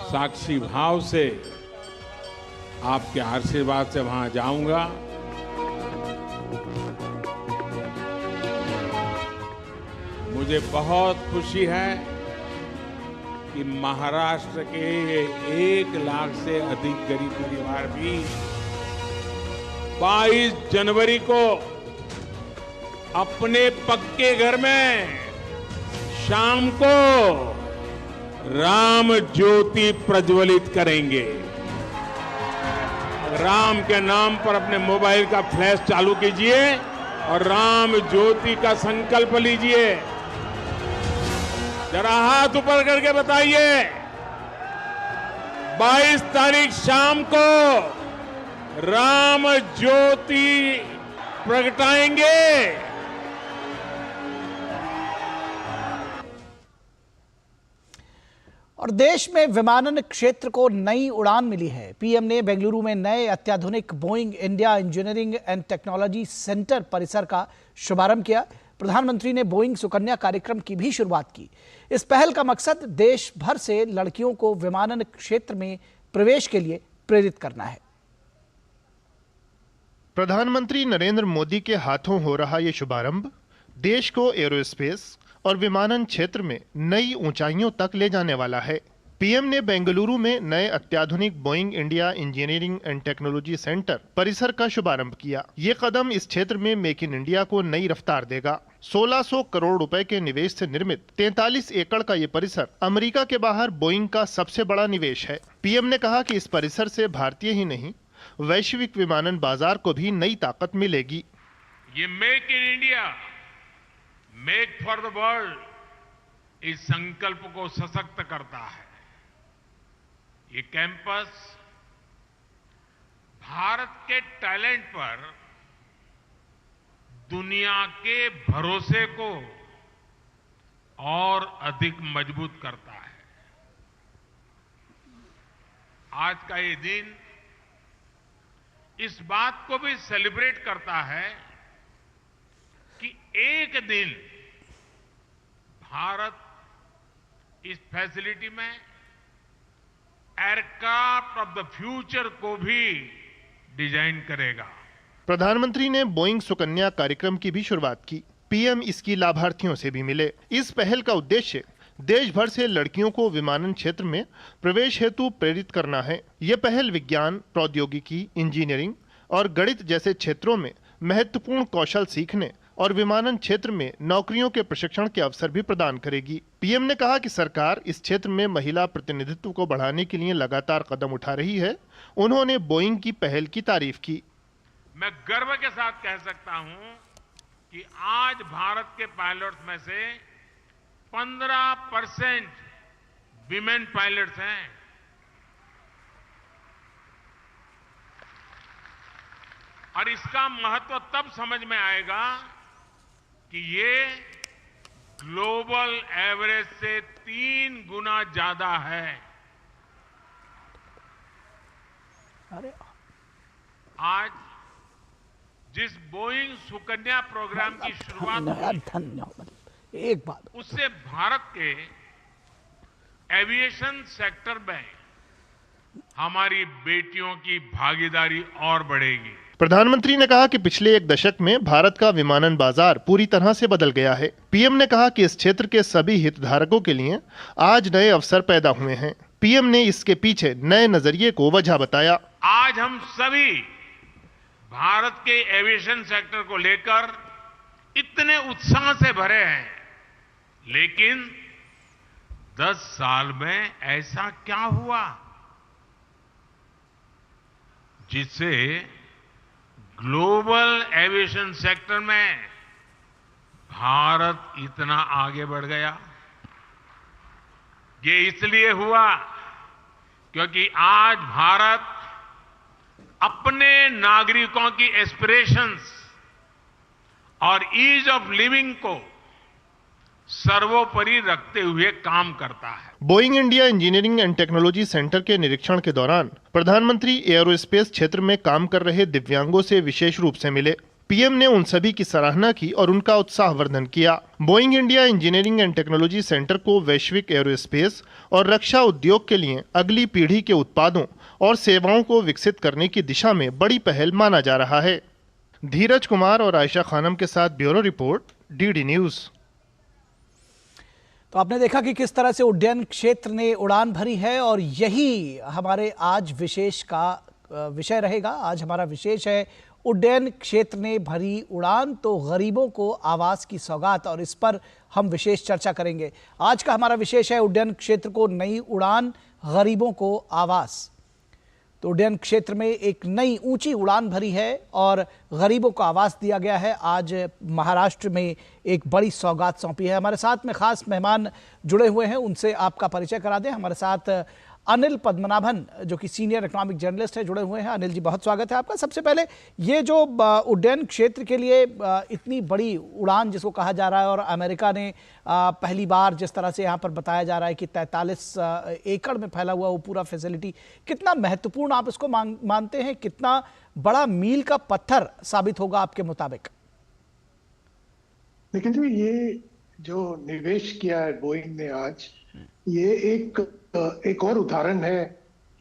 साक्षी भाव से आपके आशीर्वाद से वहां जाऊंगा। मुझे बहुत खुशी है कि महाराष्ट्र के 1 लाख से अधिक गरीब परिवार भी 22 जनवरी को अपने पक्के घर में शाम को राम ज्योति प्रज्वलित करेंगे। राम के नाम पर अपने मोबाइल का फ्लैश चालू कीजिए और राम ज्योति का संकल्प लीजिए। जरा हाथ ऊपर करके बताइए, 22 तारीख शाम को राम ज्योति प्रगटाएंगे। और देश में विमानन क्षेत्र को नई उड़ान मिली है। पीएम ने बेंगलुरु में नए अत्याधुनिक Boeing India engineering and technology centre परिसर का शुभारंभ किया। प्रधानमंत्री ने बोइंग सुकन्या कार्यक्रम की भी शुरुआत की। इस पहल का मकसद देश भर से लड़कियों को विमानन क्षेत्र में प्रवेश के लिए प्रेरित करना है। प्रधानमंत्री नरेंद्र मोदी के हाथों हो रहा ये शुभारंभ देश को एरोस्पेस और विमानन क्षेत्र में नई ऊंचाइयों तक ले जाने वाला है। पीएम ने बेंगलुरु में नए अत्याधुनिक Boeing India engineering and technology centre परिसर का शुभारंभ किया। ये कदम इस क्षेत्र में मेक इन इंडिया को नई रफ्तार देगा। 1600 करोड़ रुपए के निवेश से निर्मित 43 एकड़ का ये परिसर अमेरिका के बाहर बोइंग का सबसे बड़ा निवेश है। पीएम ने कहा कि इस परिसर से भारतीय ही नहीं, वैश्विक विमानन बाजार को भी नई ताकत मिलेगी। ये make in India, make for the world इस संकल्प को सशक्त करता है। ये कैंपस भारत के टैलेंट पर दुनिया के भरोसे को और अधिक मजबूत करता है। आज का ये दिन इस बात को भी सेलिब्रेट करता है कि एक दिन भारत इस फैसिलिटी में एयरक्राफ्ट ऑफ द फ्यूचर को भी डिजाइन करेगा। प्रधानमंत्री ने बोइंग सुकन्या कार्यक्रम की भी शुरुआत की। पीएम इसकी लाभार्थियों से भी मिले। इस पहल का उद्देश्य देश भर से लड़कियों को विमानन क्षेत्र में प्रवेश हेतु प्रेरित करना है। ये पहल विज्ञान, प्रौद्योगिकी, इंजीनियरिंग और गणित जैसे क्षेत्रों में महत्वपूर्ण कौशल सीखने और विमानन क्षेत्र में नौकरियों के प्रशिक्षण के अवसर भी प्रदान करेगी। पीएम ने कहा कि सरकार इस क्षेत्र में महिला प्रतिनिधित्व को बढ़ाने के लिए लगातार कदम उठा रही है। उन्होंने बोइंग की पहल की तारीफ की। मैं गर्व के साथ कह सकता हूं कि आज भारत के पायलट्स में से 15% विमेन पायलट्स हैं। और इसका महत्व तब समझ में आएगा कि ये ग्लोबल एवरेज से 3 गुना ज्यादा है। आज जिस बोइंग सुकन्या प्रोग्राम की शुरुआत हुई, एक बात उससे भारत के एविएशन सेक्टर में हमारी बेटियों की भागीदारी और बढ़ेगी। प्रधानमंत्री ने कहा कि पिछले 1 दशक में भारत का विमानन बाजार पूरी तरह से बदल गया है। पीएम ने कहा कि इस क्षेत्र के सभी हितधारकों के लिए आज नए अवसर पैदा हुए हैं। पीएम ने इसके पीछे नए नजरिए को वजह बताया। आज हम सभी भारत के एविएशन सेक्टर को लेकर इतने उत्साह से भरे हैं, लेकिन 10 साल में ऐसा क्या हुआ जिससे ग्लोबल एविएशन सेक्टर में भारत इतना आगे बढ़ गया। ये इसलिए हुआ क्योंकि आज भारत अपने नागरिकों की एस्पिरेशंस और ईज ऑफ लिविंग को सर्वोपरि रखते हुए काम करता है। Boeing India engineering and technology centre के निरीक्षण के दौरान प्रधानमंत्री एरोस्पेस क्षेत्र में काम कर रहे दिव्यांगों से विशेष रूप से मिले। पीएम ने उन सभी की सराहना की और उनका उत्साहवर्धन किया। Boeing India engineering and technology centre को वैश्विक एरोस्पेस और रक्षा उद्योग के लिए अगली पीढ़ी के उत्पादों और सेवाओं को विकसित करने की दिशा में बड़ी पहल माना जा रहा है। धीरज कुमार और आयशा खानम के साथ ब्यूरो रिपोर्ट, डीडी न्यूज। तो आपने देखा कि किस तरह से उड्डयन क्षेत्र ने उड़ान भरी है और यही हमारे आज विशेष का विषय रहेगा। आज हमारा विशेष है उड्डयन क्षेत्र ने भरी उड़ान तो गरीबों को आवास की सौगात, और इस पर हम विशेष चर्चा करेंगे। आज का हमारा विशेष है उड्डयन क्षेत्र को नई उड़ान, गरीबों को आवास। तो उड्डयन क्षेत्र में एक नई ऊंची उड़ान भरी है और गरीबों को आवास दिया गया है। आज महाराष्ट्र में एक बड़ी सौगात सौंपी है। हमारे साथ में खास मेहमान जुड़े हुए हैं, उनसे आपका परिचय करा दें। हमारे साथ अनिल पद्मनाभन जो कि सीनियर इकोनॉमिक जर्नलिस्ट है जुड़े हुए हैं। अनिल जी, बहुत स्वागत है आपका। सबसे पहले ये जो उड्डयन क्षेत्र के लिए इतनी बड़ी उड़ान जिसको कहा जा रहा है, और अमेरिका ने पहली बार जिस तरह से यहाँ पर बताया जा रहा है कि 43 एकड़ में फैला हुआ वो पूरा फैसिलिटी, कितना महत्वपूर्ण आप इसको मानते हैं? कितना बड़ा मील का पत्थर साबित होगा आपके मुताबिक? लेकिन जो ये जो निवेश किया है बोइंग ने आज, ये एक और उदाहरण है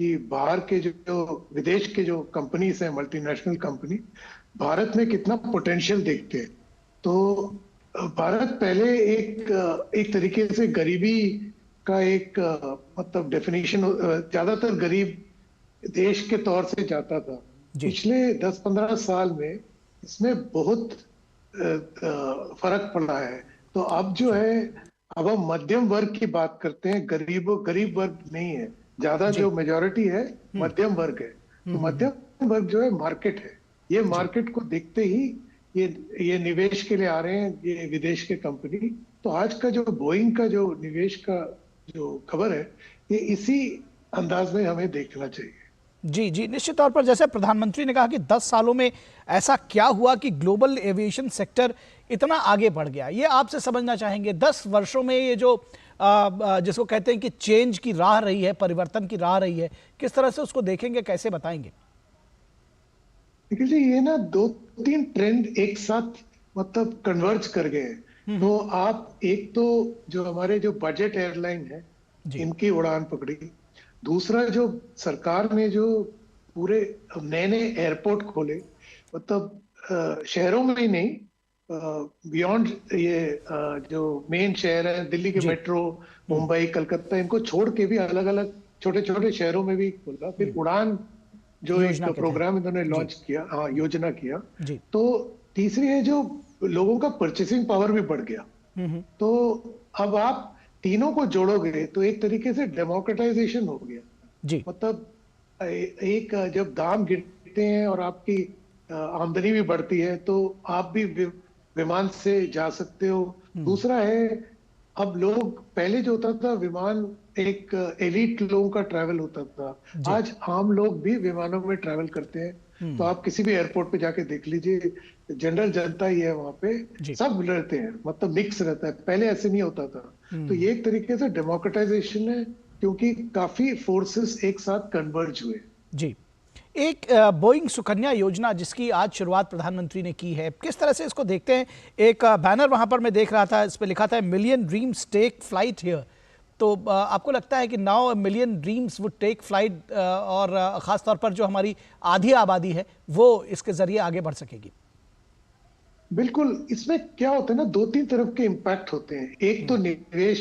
कि बाहर के जो विदेश के जो कंपनीज हैं, मल्टीनेशनल कंपनी, भारत में कितना पोटेंशियल देखते हैं। तो भारत पहले एक तरीके से गरीबी का एक मतलब डेफिनेशन ज्यादातर गरीब देश के तौर से जाता था। पिछले 10-15 साल में इसमें बहुत फर्क पड़ा है। तो अब जो है, अब हम मध्यम वर्ग की बात करते हैं, गरीब वर्ग नहीं है। ज्यादा जो मेजॉरिटी है मध्यम वर्ग है। तो मध्यम वर्ग जो है मार्केट है। ये मार्केट को देखते ही ये निवेश के लिए आ रहे हैं ये विदेश के कंपनी। तो आज का जो बोइंग का जो निवेश का जो खबर है, ये इसी अंदाज में हमें देखना चाहिए। जी जी, निश्चित तौर पर जैसे प्रधानमंत्री ने कहा कि 10 सालों में ऐसा क्या हुआ कि ग्लोबल एविएशन सेक्टर इतना आगे बढ़ गया, ये आपसे समझना चाहेंगे। 10 वर्षों में ये जो जिसको कहते हैं कि चेंज की राह रही है, परिवर्तन की राह रही है, किस तरह से उसको देखेंगे, कैसे बताएंगे? देखिए, ये ना 2-3 ट्रेंड एक साथ मतलब कन्वर्ज कर गए हैं। तो आप एक तो जो हमारे जो बजट एयरलाइन है, इनकी उड़ान पकड़ी। दूसरा, जो सरकार ने जो पूरे नए एयरपोर्ट खोले, मतलब शहरों में ही नहीं, बियॉन्ड ये जो मेन शहर है, दिल्ली के मेट्रो, मुंबई, कलकत्ता, इनको छोड़ के भी अलग अलग छोटे छोटे शहरों में भी खोला। फिर उड़ान जो एक प्रोग्राम इन्होंने लॉन्च किया, योजना किया। तो तीसरी है जो लोगों का परचेसिंग पावर भी बढ़ गया। तो अब आप तीनों को जोड़ोगे तो एक तरीके से डेमोक्रेटाइजेशन हो गया जी। मतलब एक जब दाम गिरते हैं और आपकी आमदनी भी बढ़ती है, तो आप भी विमान से जा सकते हो। दूसरा है, अब लोग पहले जो होता था विमान एक एलीट लोगों का ट्रैवल होता था, आज आम लोग भी विमानों में ट्रैवल करते हैं। तो आप किसी भी एयरपोर्ट पे जाके देख लीजिए, जनरल जनता ही है वहां पे, सब रहते हैं, मतलब मिक्स रहता है। पहले ऐसे नहीं होता था। तो ये एक तरीके से डेमोक्रेटाइजेशन है, क्योंकि काफी फोर्सेस एक साथ कन्वर्ज हुए। जी, एक बोइंग सुकन्या योजना जिसकी आज शुरुआत प्रधानमंत्री ने की है, किस तरह से इसको देखते हैं? एक बैनर वहां पर मैं देख रहा था, इस पे लिखा था million dreams take flight here. तो आपको लगता है कि now million dreams would take flight, और खास तौर पर जो हमारी आधी आबादी है वो इसके जरिए आगे बढ़ सकेगी? बिल्कुल। इसमें क्या होता है ना, 2-3 तरफ के इम्पैक्ट होते हैं। एक तो निवेश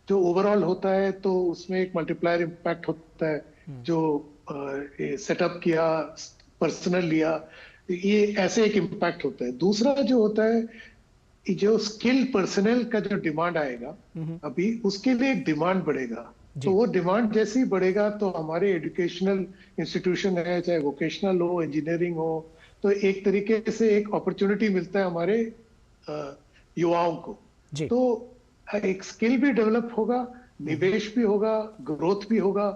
जो ओवरऑल होता है, तो उसमें एक मल्टीप्लायर इम्पैक्ट होता है। जो सेटअप किया, पर्सनल लिया, ये ऐसे एक इम्पैक्ट होता है। दूसरा जो होता है, जो स्किल्ड पर्सनल का जो डिमांड आएगा अभी, उसके लिए एक डिमांड बढ़ेगा। तो वो डिमांड जैसे ही बढ़ेगा तो हमारे एजुकेशनल इंस्टीट्यूशन है, चाहे वोकेशनल हो, इंजीनियरिंग हो, तो एक तरीके से एक अपॉर्चुनिटी मिलता है हमारे युवाओं को। तो एक स्किल भी डेवलप होगा, निवेश भी होगा, ग्रोथ भी होगा।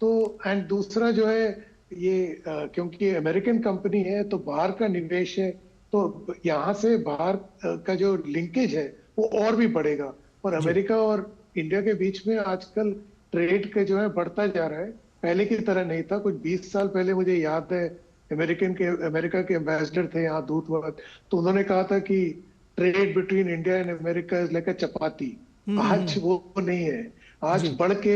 तो एंड दूसरा जो है ये क्योंकि अमेरिकन कंपनी है तो बाहर का निवेश है, तो यहाँ से बाहर का जो लिंकेज है वो और भी बढ़ेगा। और अमेरिका और इंडिया के बीच में आजकल ट्रेड के जो है बढ़ता जा रहा है, पहले की तरह नहीं था। कुछ 20 साल पहले मुझे याद है अमेरिका के एम्बेसडर थे यहाँ दूतावास, तो उन्होंने कहा था कि trade between India and America is like a chapati. आज वो नहीं है, आज बढ़ के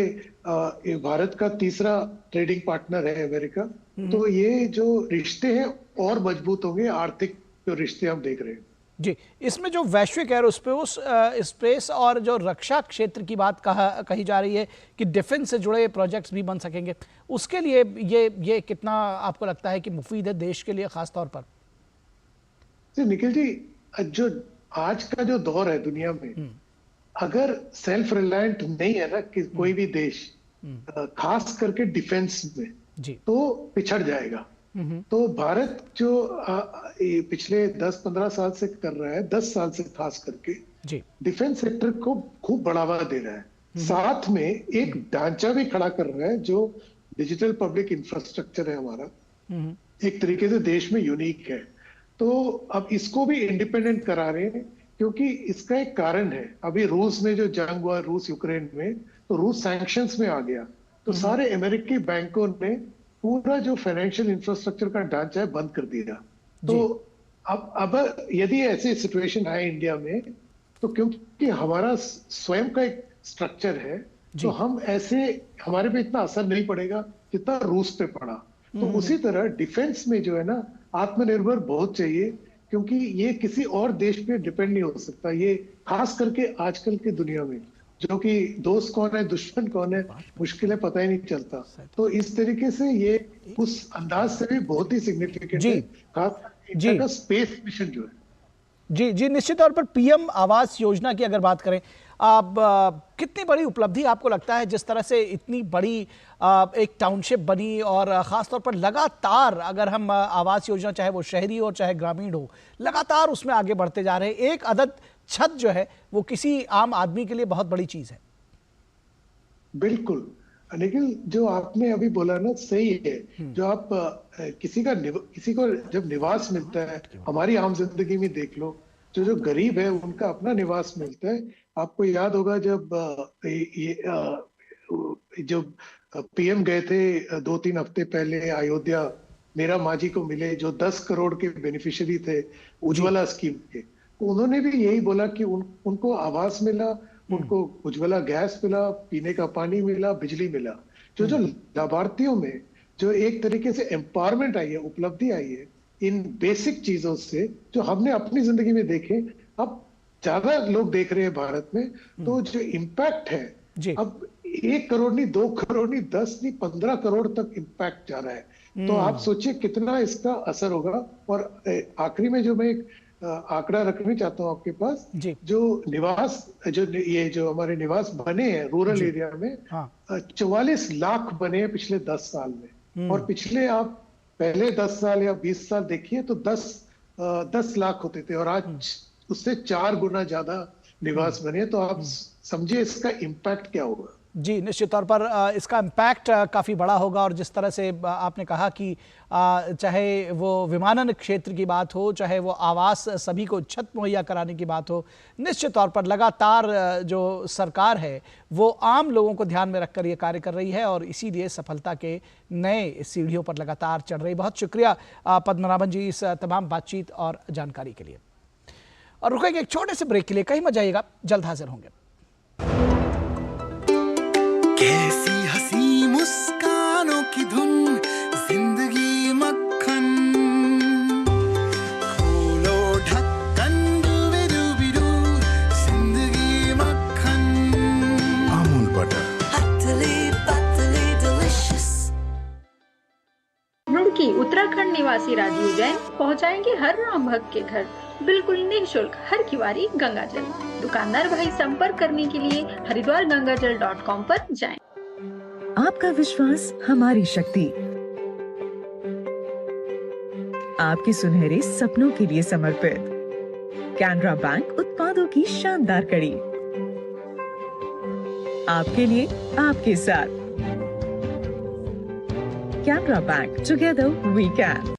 भारत का तीसरा ट्रेडिंग पार्टनर है अमेरिका। तो ये जो रिश्ते हैं और मजबूत होंगे, आर्थिक जो रिश्ते हम देख रहे हैं। जी, इसमें जो वैश्विक एरोस्पेस और जो रक्षा क्षेत्र की बात कही जा रही है कि डिफेंस से जुड़े प्रोजेक्ट्स भी बन सकेंगे, उसके लिए ये कितना आपको लगता है कि मुफीद है देश के लिए खास तौर पर? जी निखिल जी, जो आज का जो दौर है दुनिया में, अगर सेल्फ रिलायंट नहीं है ना कि कोई भी देश, खास करके डिफेंस में, तो पिछड़ जाएगा। तो भारत जो पिछले 10-15 साल से कर रहा है, 10 साल से खास करके डिफेंस सेक्टर को खूब बढ़ावा दे रहा है। साथ में एक ढांचा भी खड़ा कर रहा है जो डिजिटल पब्लिक इंफ्रास्ट्रक्चर है हमारा, एक तरीके से देश में यूनिक है। तो अब इसको भी इंडिपेंडेंट करा रहे हैं, क्योंकि इसका एक कारण है। अभी रूस में जो जंग हुआ, रूस यूक्रेन में, तो रूस सैंक्शंस में आ गया, तो सारे अमेरिकी बैंकों ने पूरा जो फाइनेंशियल इंफ्रास्ट्रक्चर का ढांचा है बंद कर दिया। तो अब यदि ऐसी सिचुएशन है इंडिया में, तो क्योंकि हमारा स्वयं का एक स्ट्रक्चर है, तो हम ऐसे हमारे पे इतना असर नहीं पड़ेगा जितना रूस पे पड़ा। तो उसी तरह डिफेंस में जो है ना, आत्मनिर्भर बहुत चाहिए, क्योंकि ये किसी और देश पे डिपेंड नहीं हो सकता। ये खास करके आजकल की दुनिया में, जो कि दोस्त कौन है दुश्मन कौन है मुश्किल है, पता ही नहीं चलता। तो इस तरीके से ये उस अंदाज से भी बहुत ही सिग्निफिकेंट है, खास इंडिया का स्पेस मिशन जो है। जी, निश्चित तौर पर पीएम आवास योजना की अगर बात करें, अब कितनी बड़ी उपलब्धि आपको लगता है जिस तरह से इतनी बड़ी एक टाउनशिप बनी, और ख़ासतौर पर लगातार अगर हम आवास योजना चाहे वो शहरी हो चाहे ग्रामीण हो, लगातार उसमें आगे बढ़ते जा रहे हैं। एक अदद छत जो है वो किसी आम आदमी के लिए बहुत बड़ी चीज है। बिल्कुल निखिल, जो आपने अभी बोला ना सही है। जो आप किसी को जब निवास मिलता है, हमारी आम जिंदगी में देख लो, जो गरीब है उनका अपना निवास मिलता है। आपको याद होगा जब पीएम गए थे 2-3 हफ्ते पहले अयोध्या, मीरा माझी को मिले जो 10 करोड़ के बेनिफिशियरी थे उज्ज्वला स्कीम के, तो उन्होंने भी यही बोला कि उनको आवास मिला, उनको उज्ज्वला गैस मिला, पीने का पानी मिला, बिजली मिला। जो लाभार्थियों में जो एक तरीके से एम्पावरमेंट आई है, उपलब्धि आई है इन बेसिक चीजों से, जो हमने अपनी जिंदगी में देखे, अब ज्यादा लोग देख रहे हैं भारत में। तो जो इम्पैक्ट है, अब 1 करोड़ नहीं, 2 करोड़ नहीं, 10 नहीं, 15 करोड़ तक इम्पैक्ट जा रहा है। तो आप सोचिए कितना इसका असर होगा। और आखिरी में जो मैं एक आंकड़ा रखना चाहता हूँ आपके पास, जो निवास जो हमारे निवास बने हैं रूरल एरिया में, 44 लाख बने हैं पिछले 10 साल में। और पिछले आप पहले 10 साल या 20 साल देखिए तो 10 लाख होते थे, और आज उससे 4 गुना ज्यादा निवास बने। तो आप समझिए इसका इम्पैक्ट क्या होगा। जी, निश्चित तौर पर इसका इम्पैक्ट काफ़ी बड़ा होगा। और जिस तरह से आपने कहा कि चाहे वो विमानन क्षेत्र की बात हो, चाहे वो आवास सभी को छत मुहैया कराने की बात हो, निश्चित तौर पर लगातार जो सरकार है वो आम लोगों को ध्यान में रखकर ये कार्य कर रही है, और इसीलिए सफलता के नए सीढ़ियों पर लगातार चढ़ रही। बहुत शुक्रिया पद्मनाभन जी इस तमाम बातचीत और जानकारी के लिए। और रुकेंगे एक छोटे से ब्रेक के लिए, कहीं मत जाइएगा, जल्द हाजिर होंगे। कैसी हंसी मुस्कानों की धुन, जिंदगी मक्खन, खोलो ढक्कन डूबी-डूबी-डू, जिंदगी मक्खन, अमूल बटर, पतली डिलीशियस। रुड़की उत्तराखंड निवासी राजीव जैन पहुंचाएंगे हर राम भक्त के घर बिल्कुल निःशुल्क हर किवारी गंगाजल। दुकानदार भाई संपर्क करने के लिए हरिद्वार गंगाजल.com पर जाएं। आपका विश्वास हमारी शक्ति, आपके सुनहरे सपनों के लिए समर्पित कैनरा बैंक उत्पादों की शानदार कड़ी, आपके लिए आपके साथ। Canara Bank, together we can.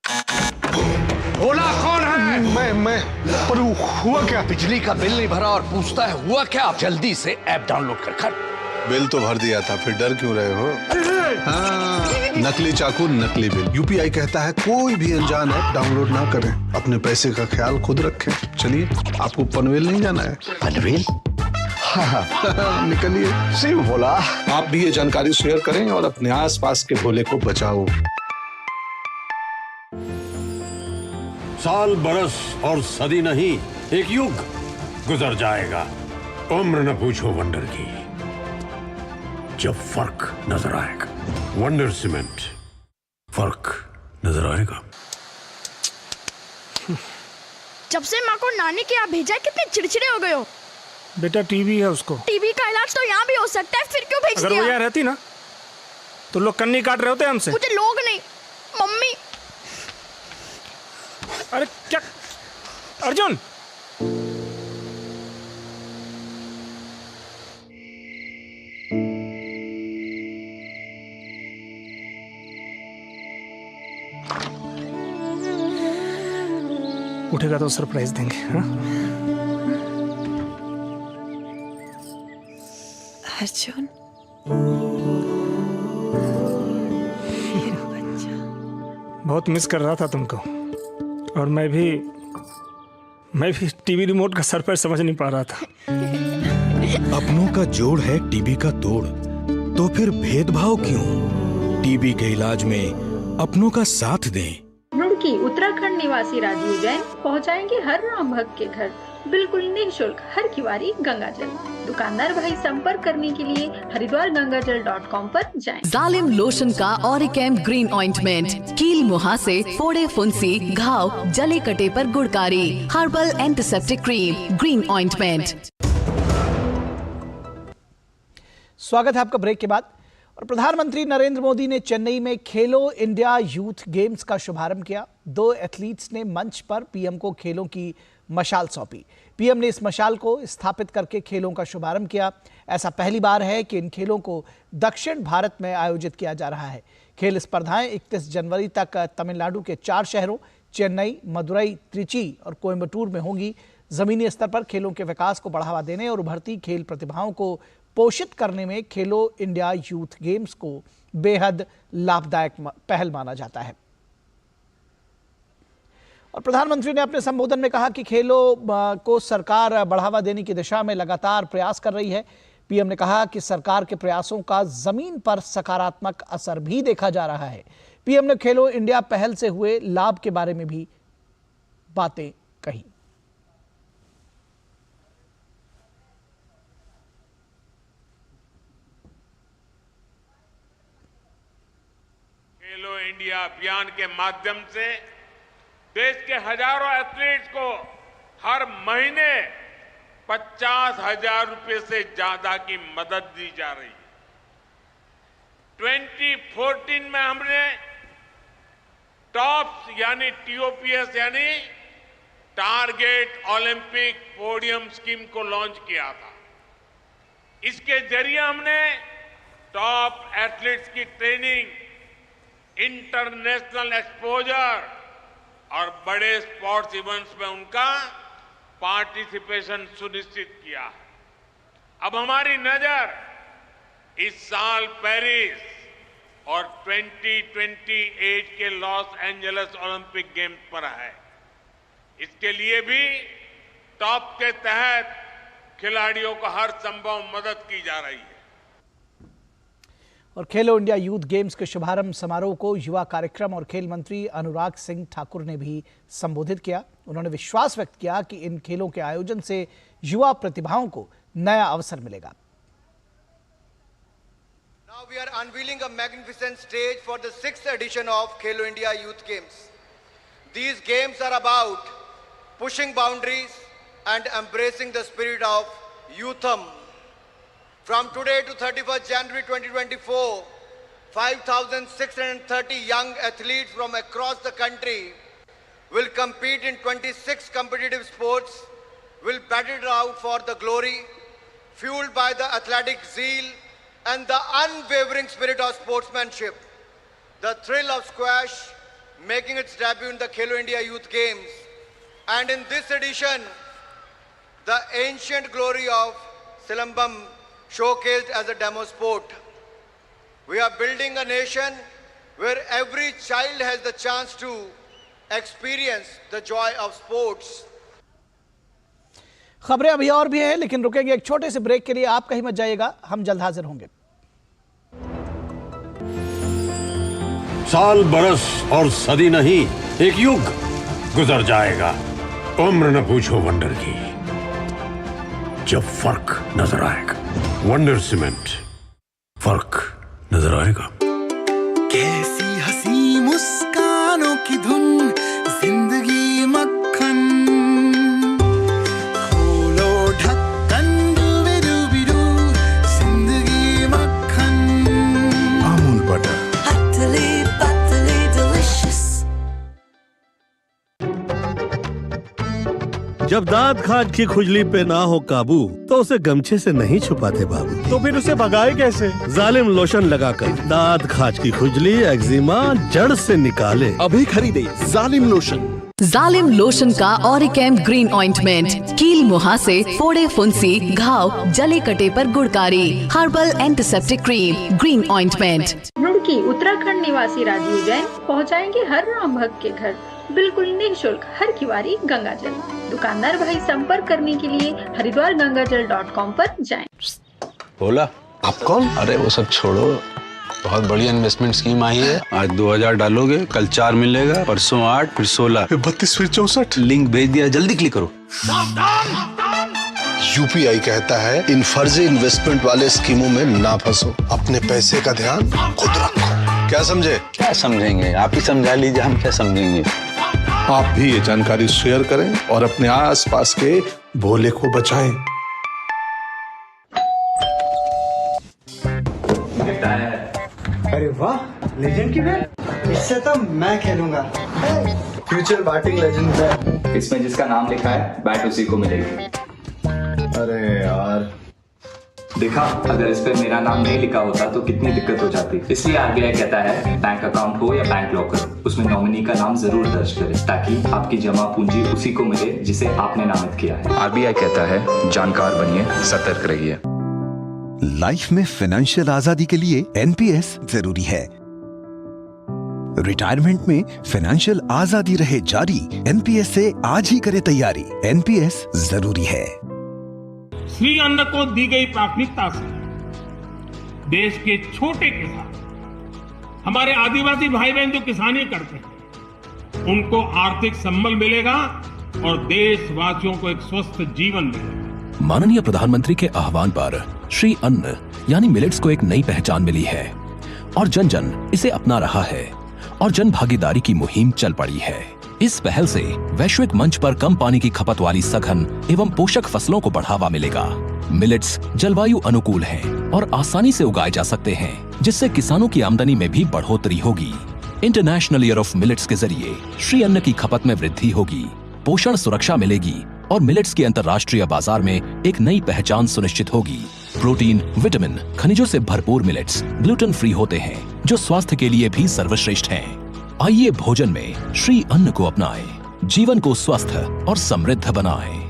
बोला कौन है? मैं पर हुआ क्या? बिजली का बिल नहीं भरा और पूछता है हुआ क्या? जल्दी से ऐप डाउनलोड कर। बिल तो भर दिया था, फिर डर क्यों रहे हो? हाँ, नकली चाकू नकली बिल। यूपीआई कहता है कोई भी अनजान ऐप डाउनलोड ना करें, अपने पैसे का ख्याल खुद रखें। चलिए, आपको पनवेल नहीं जाना है। पनवेल? हाँ, निकलिए। शिव भोला। आप भी ये जानकारी शेयर करें और अपने आसपास के भोले को बचाओ। साल बरस और सदी नहीं, एक युग गुजर जाएगा। उम्र न पूछो वंडर की, जब फर्क नजर आएगा। वंडर सीमेंट, फर्क नजर आएगा। जब से माँ को नानी के यहाँ भेजा है, कितने चिड़चिड़े हो गए हो। बेटा टीबी है उसको। टीबी का इलाज तो यहाँ भी हो सकता है, फिर क्यों भेज दिया? अगर वो यहाँ रहती ना तो लोग कन्नी काट रहे होते हमसे। मुझे लोग नहीं, मम्मी। अरे क्या अर्जुन, उठेगा तो सरप्राइज देंगे। हाँ? अर्जुन, बहुत मिस कर रहा था तुमको, और मैं भी टीवी रिमोट का सर पर समझ नहीं पा रहा था। अपनों का जोड़ है टीबी का तोड़, तो फिर भेदभाव क्यों? टीबी के इलाज में अपनों का साथ दें। रुड़की उत्तराखंड निवासी राजीव जैन पहुंचाएंगे हर राम भक्त के घर बिल्कुल निःशुल्क हर किवारी गंगाजल। दुकानदार भाई संपर्क करने के लिए हरिद्वारगंगाजल.com पर जाएं। जालिम लोशन का ऑरिकैम ग्रीन ऑइंटमेंट, कील मुहासे, फोड़े फुंसी, घाव, जले कटे पर गुड़कारी। Herbal antiseptic cream, green ointment. स्वागत है आपका ब्रेक के बाद। और प्रधानमंत्री नरेंद्र मोदी ने चेन्नई में खेलो इंडिया यूथ गेम्स का शुभारंभ किया। 2 एथलीट्स ने मंच पर पीएम को खेलों की मशाल सौंपी। पीएम ने इस मशाल को स्थापित करके खेलों का शुभारंभ किया। ऐसा पहली बार है कि इन खेलों को दक्षिण भारत में आयोजित किया जा रहा है। खेल स्पर्धाएं 31 जनवरी तक तमिलनाडु के 4 शहरों चेन्नई, मदुरई, त्रिची और कोयम्बटूर में होंगी। जमीनी स्तर पर खेलों के विकास को बढ़ावा देने और उभरती खेल प्रतिभाओं को पोषित करने में खेलो इंडिया यूथ गेम्स को बेहद लाभदायक पहल माना जाता है। और प्रधानमंत्री ने अपने संबोधन में कहा कि खेलों को सरकार बढ़ावा देने की दिशा में लगातार प्रयास कर रही है। पीएम ने कहा कि सरकार के प्रयासों का जमीन पर सकारात्मक असर भी देखा जा रहा है। पीएम ने खेलो इंडिया पहल से हुए लाभ के बारे में भी बातें कही। खेलो इंडिया अभियान के माध्यम से देश के हजारों एथलीट्स को हर महीने 50,000 रुपए से ज्यादा की मदद दी जा रही है। 2014 में हमने टॉप्स यानी TOPS यानी टारगेट ओलंपिक पोडियम स्कीम को लॉन्च किया था। इसके जरिए हमने टॉप एथलीट्स की ट्रेनिंग, इंटरनेशनल एक्सपोजर और बड़े स्पोर्ट्स इवेंट्स में उनका पार्टिसिपेशन सुनिश्चित किया है। अब हमारी नजर इस साल पेरिस और 2028 के लॉस एंजलिस ओलंपिक गेम्स पर है। इसके लिए भी टॉप के तहत खिलाड़ियों को हर संभव मदद की जा रही है। और खेलो इंडिया यूथ गेम्स के शुभारंभ समारोह को युवा कार्यक्रम और खेल मंत्री अनुराग सिंह ठाकुर ने भी संबोधित किया। उन्होंने विश्वास व्यक्त किया कि इन खेलों के आयोजन से युवा प्रतिभाओं को नया अवसर मिलेगा। Now we are unveiling a magnificent stage for the 6th edition of Khelo India Youth Games. These games are about pushing boundaries and embracing the spirit of youthism. From today to 31st January 2024, 5,630 young athletes from across the country will compete in 26 competitive sports, will battle it out for the glory, fueled by the athletic zeal and the unwavering spirit of sportsmanship. The thrill of squash making its debut in the Khelo India Youth Games. And in this edition, the ancient glory of Silambam showcased as a demo sport. We are building a nation where every child has the chance to experience the joy of sports. खबरें अभी और भी हैं, लेकिन रुकेंगे एक छोटे से ब्रेक के लिए। आप कहीं मत जाइएगा, हम जल्द हाजिर होंगे। साल बरस और सदी नहीं, एक युग गुजर जाएगा। उम्र न पूछो वंडर की, जब फर्क नजर आएगा। वंडर सीमेंट, फर्क नजर आएगा। कैसी हंसी मुस्कानों की धुन, जिंदगी मक्खन, खोलो ढक्कन डूबी-डूबी-डू, जिंदगी मक्खन। अमूल बटर, पतली डिलीशियस। जब दांत खाज की खुजली पे ना हो काबू, तो उसे गमछे से नहीं छुपाते बाबू। तो फिर उसे भगाए कैसे? जालिम लोशन लगाकर दांत खाज की खुजली, एक्जिमा जड़ से निकाले। अभी खरीदे जालिम लोशन। जालिम लोशन का ऑरिकैम ग्रीन ऑइंटमेंट, कील मुहासे, फोड़े फुंसी, घाव, जले कटे पर गुड़कारी। Herbal antiseptic cream, green ointment. Roorkee Uttarakhand निवासी राजीव जैन पहुंचाएंगे हर राम भक्त के घर बिल्कुल निःशुल्क हर किवारी गंगा जल। दुकानदार भाई संपर्क करने के लिए हरिद्वारगंगाजल.com पर जाएं। बोला आप कौन? अरे वो सब छोड़ो, बहुत बढ़िया इन्वेस्टमेंट स्कीम आई है। आज 2000 डालोगे, कल 4 मिलेगा, परसों 8, फिर 16, 32 फिर 64। लिंक भेज दिया, जल्दी क्लिक करो। यूपीआई कहता है इन फर्जी इन्वेस्टमेंट वाले स्कीमों में ना फंसो, अपने पैसे का ध्यान खुद रखो। क्या समझे? क्या समझेंगे, आप ही समझा लीजिए, हम क्या समझेंगे। आप भी ये जानकारी शेयर करें और अपने आसपास के भोले को बचाएं। अरे वाह, लेजेंड की बैट, इससे तो मैं खेलूंगा। Future batting legend bat. इसमें जिसका नाम लिखा है बैट उसी को मिलेगी। अरे यार, देखा, अगर इस पे मेरा नाम नहीं लिखा होता तो कितनी दिक्कत हो जाती। इसलिए आरबीआई कहता है बैंक अकाउंट हो या बैंक लॉकर, उसमें नॉमिनी का नाम जरूर दर्ज करें, ताकि आपकी जमा पूंजी उसी को मिले जिसे आपने नामित किया है। आरबीआई कहता है जानकार बनिए, सतर्क रहिए। लाइफ में फाइनेंशियल आजादी के लिए एनपीएस जरूरी है। रिटायरमेंट में फाइनेंशियल आजादी रहे जारी, एनपीएस से आज ही करें तैयारी। एनपीएस जरूरी है। श्री अन्न को दी गई प्राथमिकता से देश के छोटे किसान, हमारे आदिवासी भाई बहन जो किसानी करते हैं, उनको आर्थिक संबल मिलेगा और देशवासियों को एक स्वस्थ जीवन मिलेगा। माननीय प्रधानमंत्री के आह्वान पर श्री अन्न यानी मिलेट्स को एक नई पहचान मिली है और जन जन इसे अपना रहा है और जन भागीदारी की मुहिम चल पड़ी है। इस पहल से वैश्विक मंच पर कम पानी की खपत वाली सघन एवं पोषक फसलों को बढ़ावा मिलेगा। मिलेट्स जलवायु अनुकूल हैं और आसानी से उगाए जा सकते हैं, जिससे किसानों की आमदनी में भी बढ़ोतरी होगी। इंटरनेशनल ईयर ऑफ मिलेट्स के जरिए श्री अन्न की खपत में वृद्धि होगी, पोषण सुरक्षा मिलेगी और मिलेट्स के अंतर्राष्ट्रीय बाजार में एक नई पहचान सुनिश्चित होगी। प्रोटीन, विटामिन, खनिजों से भरपूर मिलेट्स ग्लूटेन फ्री होते हैं, जो स्वास्थ्य के लिए भी सर्वश्रेष्ठ हैं। आइए भोजन में श्री अन्न को अपनाएं, जीवन को स्वस्थ और समृद्ध बनाएं।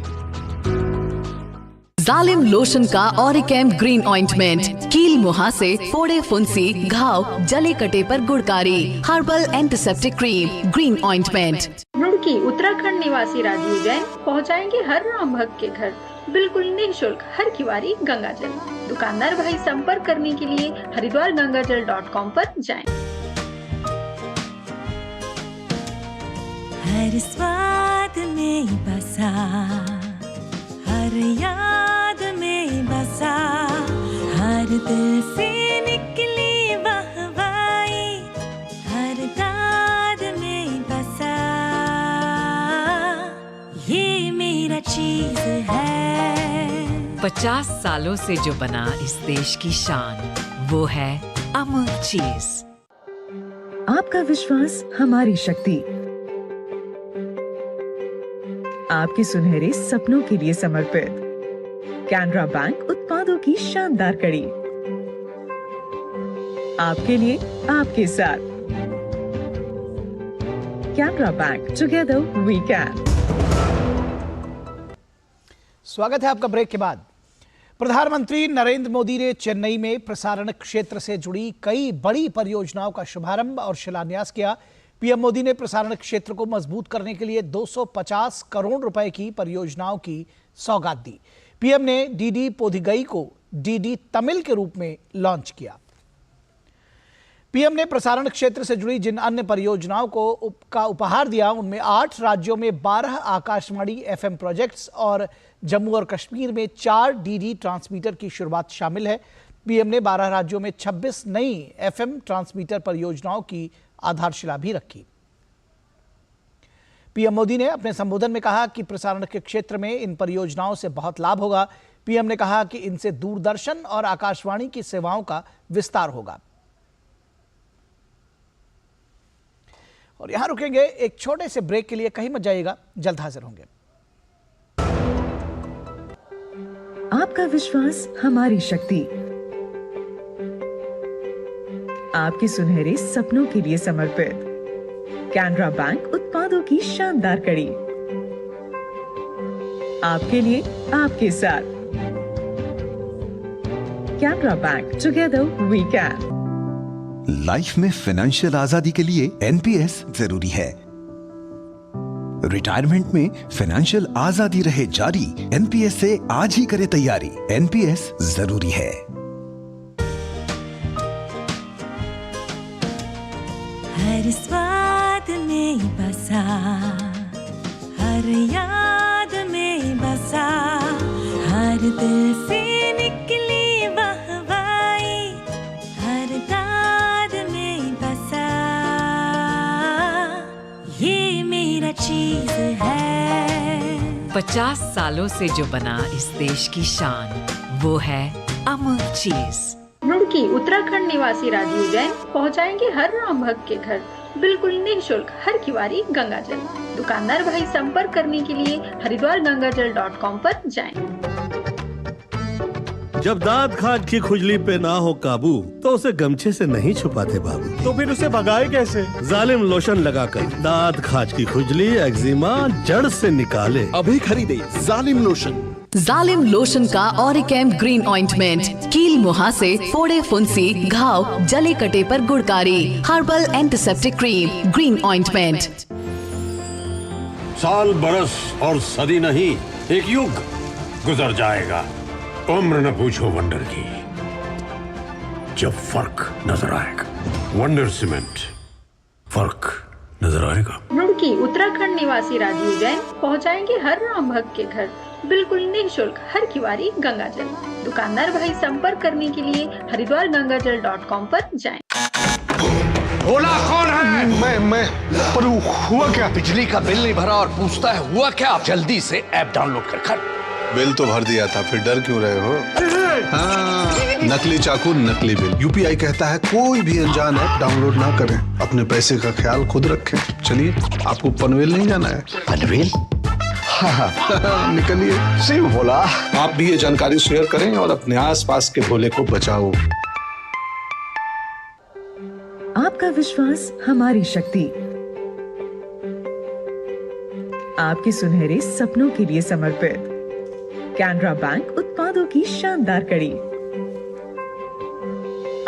जालिम लोशन का ऑरिकैम ग्रीन ऑइंटमेंट, कील मुहासे, फोड़े फुंसी, घाव, जले कटे पर गुड़कारी। Herbal antiseptic cream, green ointment. Roorkee Uttarakhand निवासी राजीव जैन पहुंचाएंगे हर राम भक्त के घर बिल्कुल निःशुल्क हर किवारी गंगा जल। दुकानदार भाई संपर्क करने के लिए हरिद्वारगंगाजल.com पर जाएं। हर स्वाद में बसा, हर याद में बसा, हर दिल से निकली वाहवाई, हर दाद में बसा, ये मेरा चीज है। 50 सालों से जो बना इस देश की शान, वो है अमूल चीज। आपका विश्वास हमारी शक्ति, आपके सुनहरे सपनों के लिए समर्पित कैनरा बैंक उत्पादों की शानदार कड़ी, आपके लिए आपके साथ। Canara Bank, together we can. स्वागत है आपका ब्रेक के बाद। प्रधानमंत्री नरेंद्र मोदी ने चेन्नई में प्रसारण क्षेत्र से जुड़ी कई बड़ी परियोजनाओं का शुभारंभ और शिलान्यास किया। पीएम मोदी ने प्रसारण क्षेत्र को मजबूत करने के लिए 250 करोड़ रुपए की परियोजनाओं की सौगात दी। पीएम ने डीडी पोथिगई को डीडी तमिल के रूप में लॉन्च किया। पीएम ने प्रसारण क्षेत्र से जुड़ी जिन अन्य परियोजनाओं का उपहार दिया, उनमें 8 राज्यों में 12 आकाशवाणी एफएम प्रोजेक्ट्स और जम्मू और कश्मीर में 4 डीडी ट्रांसमीटर की शुरुआत शामिल है। पीएम ने 12 राज्यों में 26 नई एफएम ट्रांसमीटर परियोजनाओं की आधारशिला भी रखी। पीएम मोदी ने अपने संबोधन में कहा कि प्रसारण के क्षेत्र में इन परियोजनाओं से बहुत लाभ होगा। पीएम ने कहा कि इनसे दूरदर्शन और आकाशवाणी की सेवाओं का विस्तार होगा। और यहां रुकेंगे एक छोटे से ब्रेक के लिए, कहीं मत जाइएगा, जल्द हाजिर होंगे। आपका विश्वास हमारी शक्ति, आपके सुनहरे सपनों के लिए समर्पित कैनरा बैंक उत्पादों की शानदार कड़ी, आपके लिए आपके साथ। Canara Bank, together we can. Life में फाइनेंशियल आजादी के लिए एनपीएस जरूरी है। रिटायरमेंट में फाइनेंशियल आजादी रहे जारी, एनपीएस से आज ही करे तैयारी। एनपीएस जरूरी है। हर स्वाद में बसा, हर याद में बसा, हर दिल से निकली वाहवाई, हर दाद में बसा, ये मेरा चीज है। 50 सालों से जो बना इस देश की शान, वो है अमूल चीज। रुड़की उत्तराखंड निवासी राजीव जैन पहुंचाएंगे हर राम भक्त के घर बिल्कुल निःशुल्क हर किवारी गंगाजल। दुकानदार भाई संपर्क करने के लिए हरिद्वारगंगाजल.com पर जाएं। जब दांत खाज की खुजली पे ना हो काबू, तो उसे गमछे से नहीं छुपाते बाबू। तो फिर उसे भगाए कैसे? जालिम लोशन लगाकर दांत खाज की खुजली एक्जिमा जड़ से निकाले। अभी खरीदे जालिम लोशन। जालिम लोशन का ऑरिकैम ग्रीन ऑइंटमेंट कील मुहासे, फोड़े फुंसी, घाव, जले कटे पर गुड़कारी। Herbal antiseptic cream green ointment. साल बरस और सदी नहीं, एक युग गुजर जाएगा, उम्र न पूछो वंडर की, जब फर्क नजर आएगा। वंडर सीमेंट, फर्क नजर आएगा। रुड़की उत्तराखंड निवासी राजीव जैन पहुंचाएंगे हर राम भक्त के घर बिल्कुल निःशुल्क हर किवारी गंगाजल। दुकानदार भाई संपर्क करने के लिए हरिद्वारगंगाजल.com पर जाएं। बोला कौन है? मैं पर हुआ क्या? बिजली का बिल नहीं भरा और पूछता है हुआ क्या? आप जल्दी से ऐप डाउनलोड कर। बिल तो भर दिया था, फिर डर क्यों रहे हो? हाँ, नकली चाकू नकली बिल। यूपीआई कहता है कोई भी अनजान ऐप डाउनलोड ना करें, अपने पैसे का ख्याल खुद रखें। चलिए, आपको पनवेल नहीं जाना है। पनवेल? हाँ, निकलिए। सही बोला। आप भी ये जानकारी शेयर करें और अपने आसपास के भोले को बचाओ। आपका विश्वास हमारी शक्ति, आपके सुनहरे सपनों के लिए समर्पित कैनरा बैंक उत्पादों की शानदार कड़ी,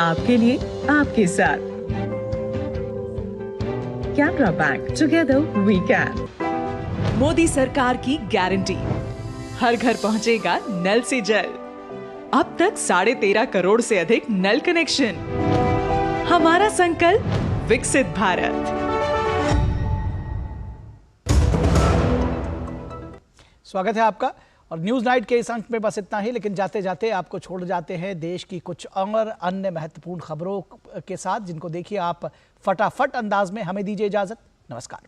आपके लिए आपके साथ। Canara Bank, together we can. Modi सरकार की गारंटी, हर घर पहुंचेगा नल से जल। अब तक 13.5 करोड़ से अधिक नल कनेक्शन। हमारा संकल्प विकसित भारत। स्वागत है आपका। और न्यूज नाइट के इस अंक में बस इतना ही, लेकिन जाते जाते आपको छोड़ जाते हैं देश की कुछ और अन्य महत्वपूर्ण खबरों के साथ, जिनको देखिए आप फटाफट अंदाज में। हमें दीजिए इजाजत। नमस्कार।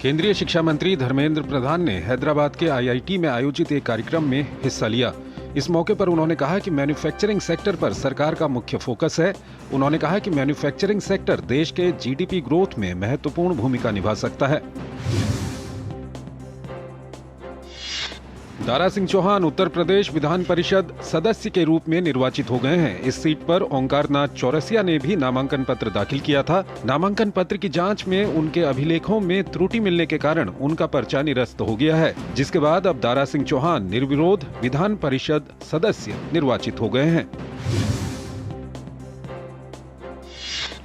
केंद्रीय शिक्षा मंत्री धर्मेंद्र प्रधान ने हैदराबाद के आईआईटी में आयोजित एक कार्यक्रम में हिस्सा लिया। इस मौके पर उन्होंने कहा कि मैन्युफैक्चरिंग सेक्टर पर सरकार का मुख्य फोकस है। उन्होंने कहा कि मैन्युफैक्चरिंग सेक्टर देश के जीडीपी ग्रोथ में महत्वपूर्ण भूमिका निभा सकता है। दारा सिंह चौहान उत्तर प्रदेश विधान परिषद सदस्य के रूप में निर्वाचित हो गए हैं। इस सीट पर ओंकार नाथ चौरसिया ने भी नामांकन पत्र दाखिल किया था। नामांकन पत्र की जांच में उनके अभिलेखों में त्रुटि मिलने के कारण उनका पर्चा निरस्त हो गया है, जिसके बाद अब दारा सिंह चौहान निर्विरोध विधान परिषद सदस्य निर्वाचित हो गए हैं।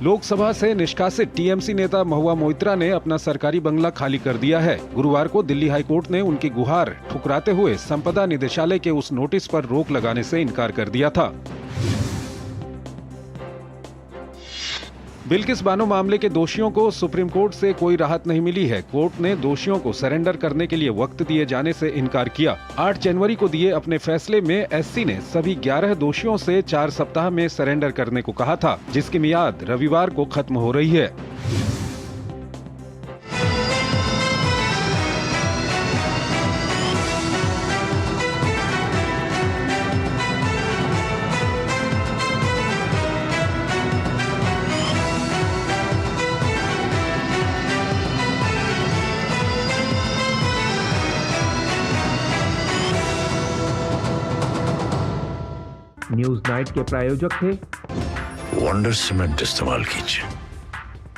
लोकसभा से निष्कासित टीएमसी नेता महुआ मोइत्रा ने अपना सरकारी बंगला खाली कर दिया है। गुरुवार को दिल्ली हाईकोर्ट ने उनकी गुहार ठुकराते हुए संपदा निदेशालय के उस नोटिस पर रोक लगाने से इनकार कर दिया था। बिल्किस बानो मामले के दोषियों को सुप्रीम कोर्ट से कोई राहत नहीं मिली है। कोर्ट ने दोषियों को सरेंडर करने के लिए वक्त दिए जाने से इनकार किया। 8 जनवरी को दिए अपने फैसले में एससी ने सभी 11 दोषियों से 4 सप्ताह में सरेंडर करने को कहा था, जिसकी मियाद रविवार को खत्म हो रही है। न्यूज नाइट के प्रायोजक थे वंडर सीमेंट इस्तेमाल कीजिए।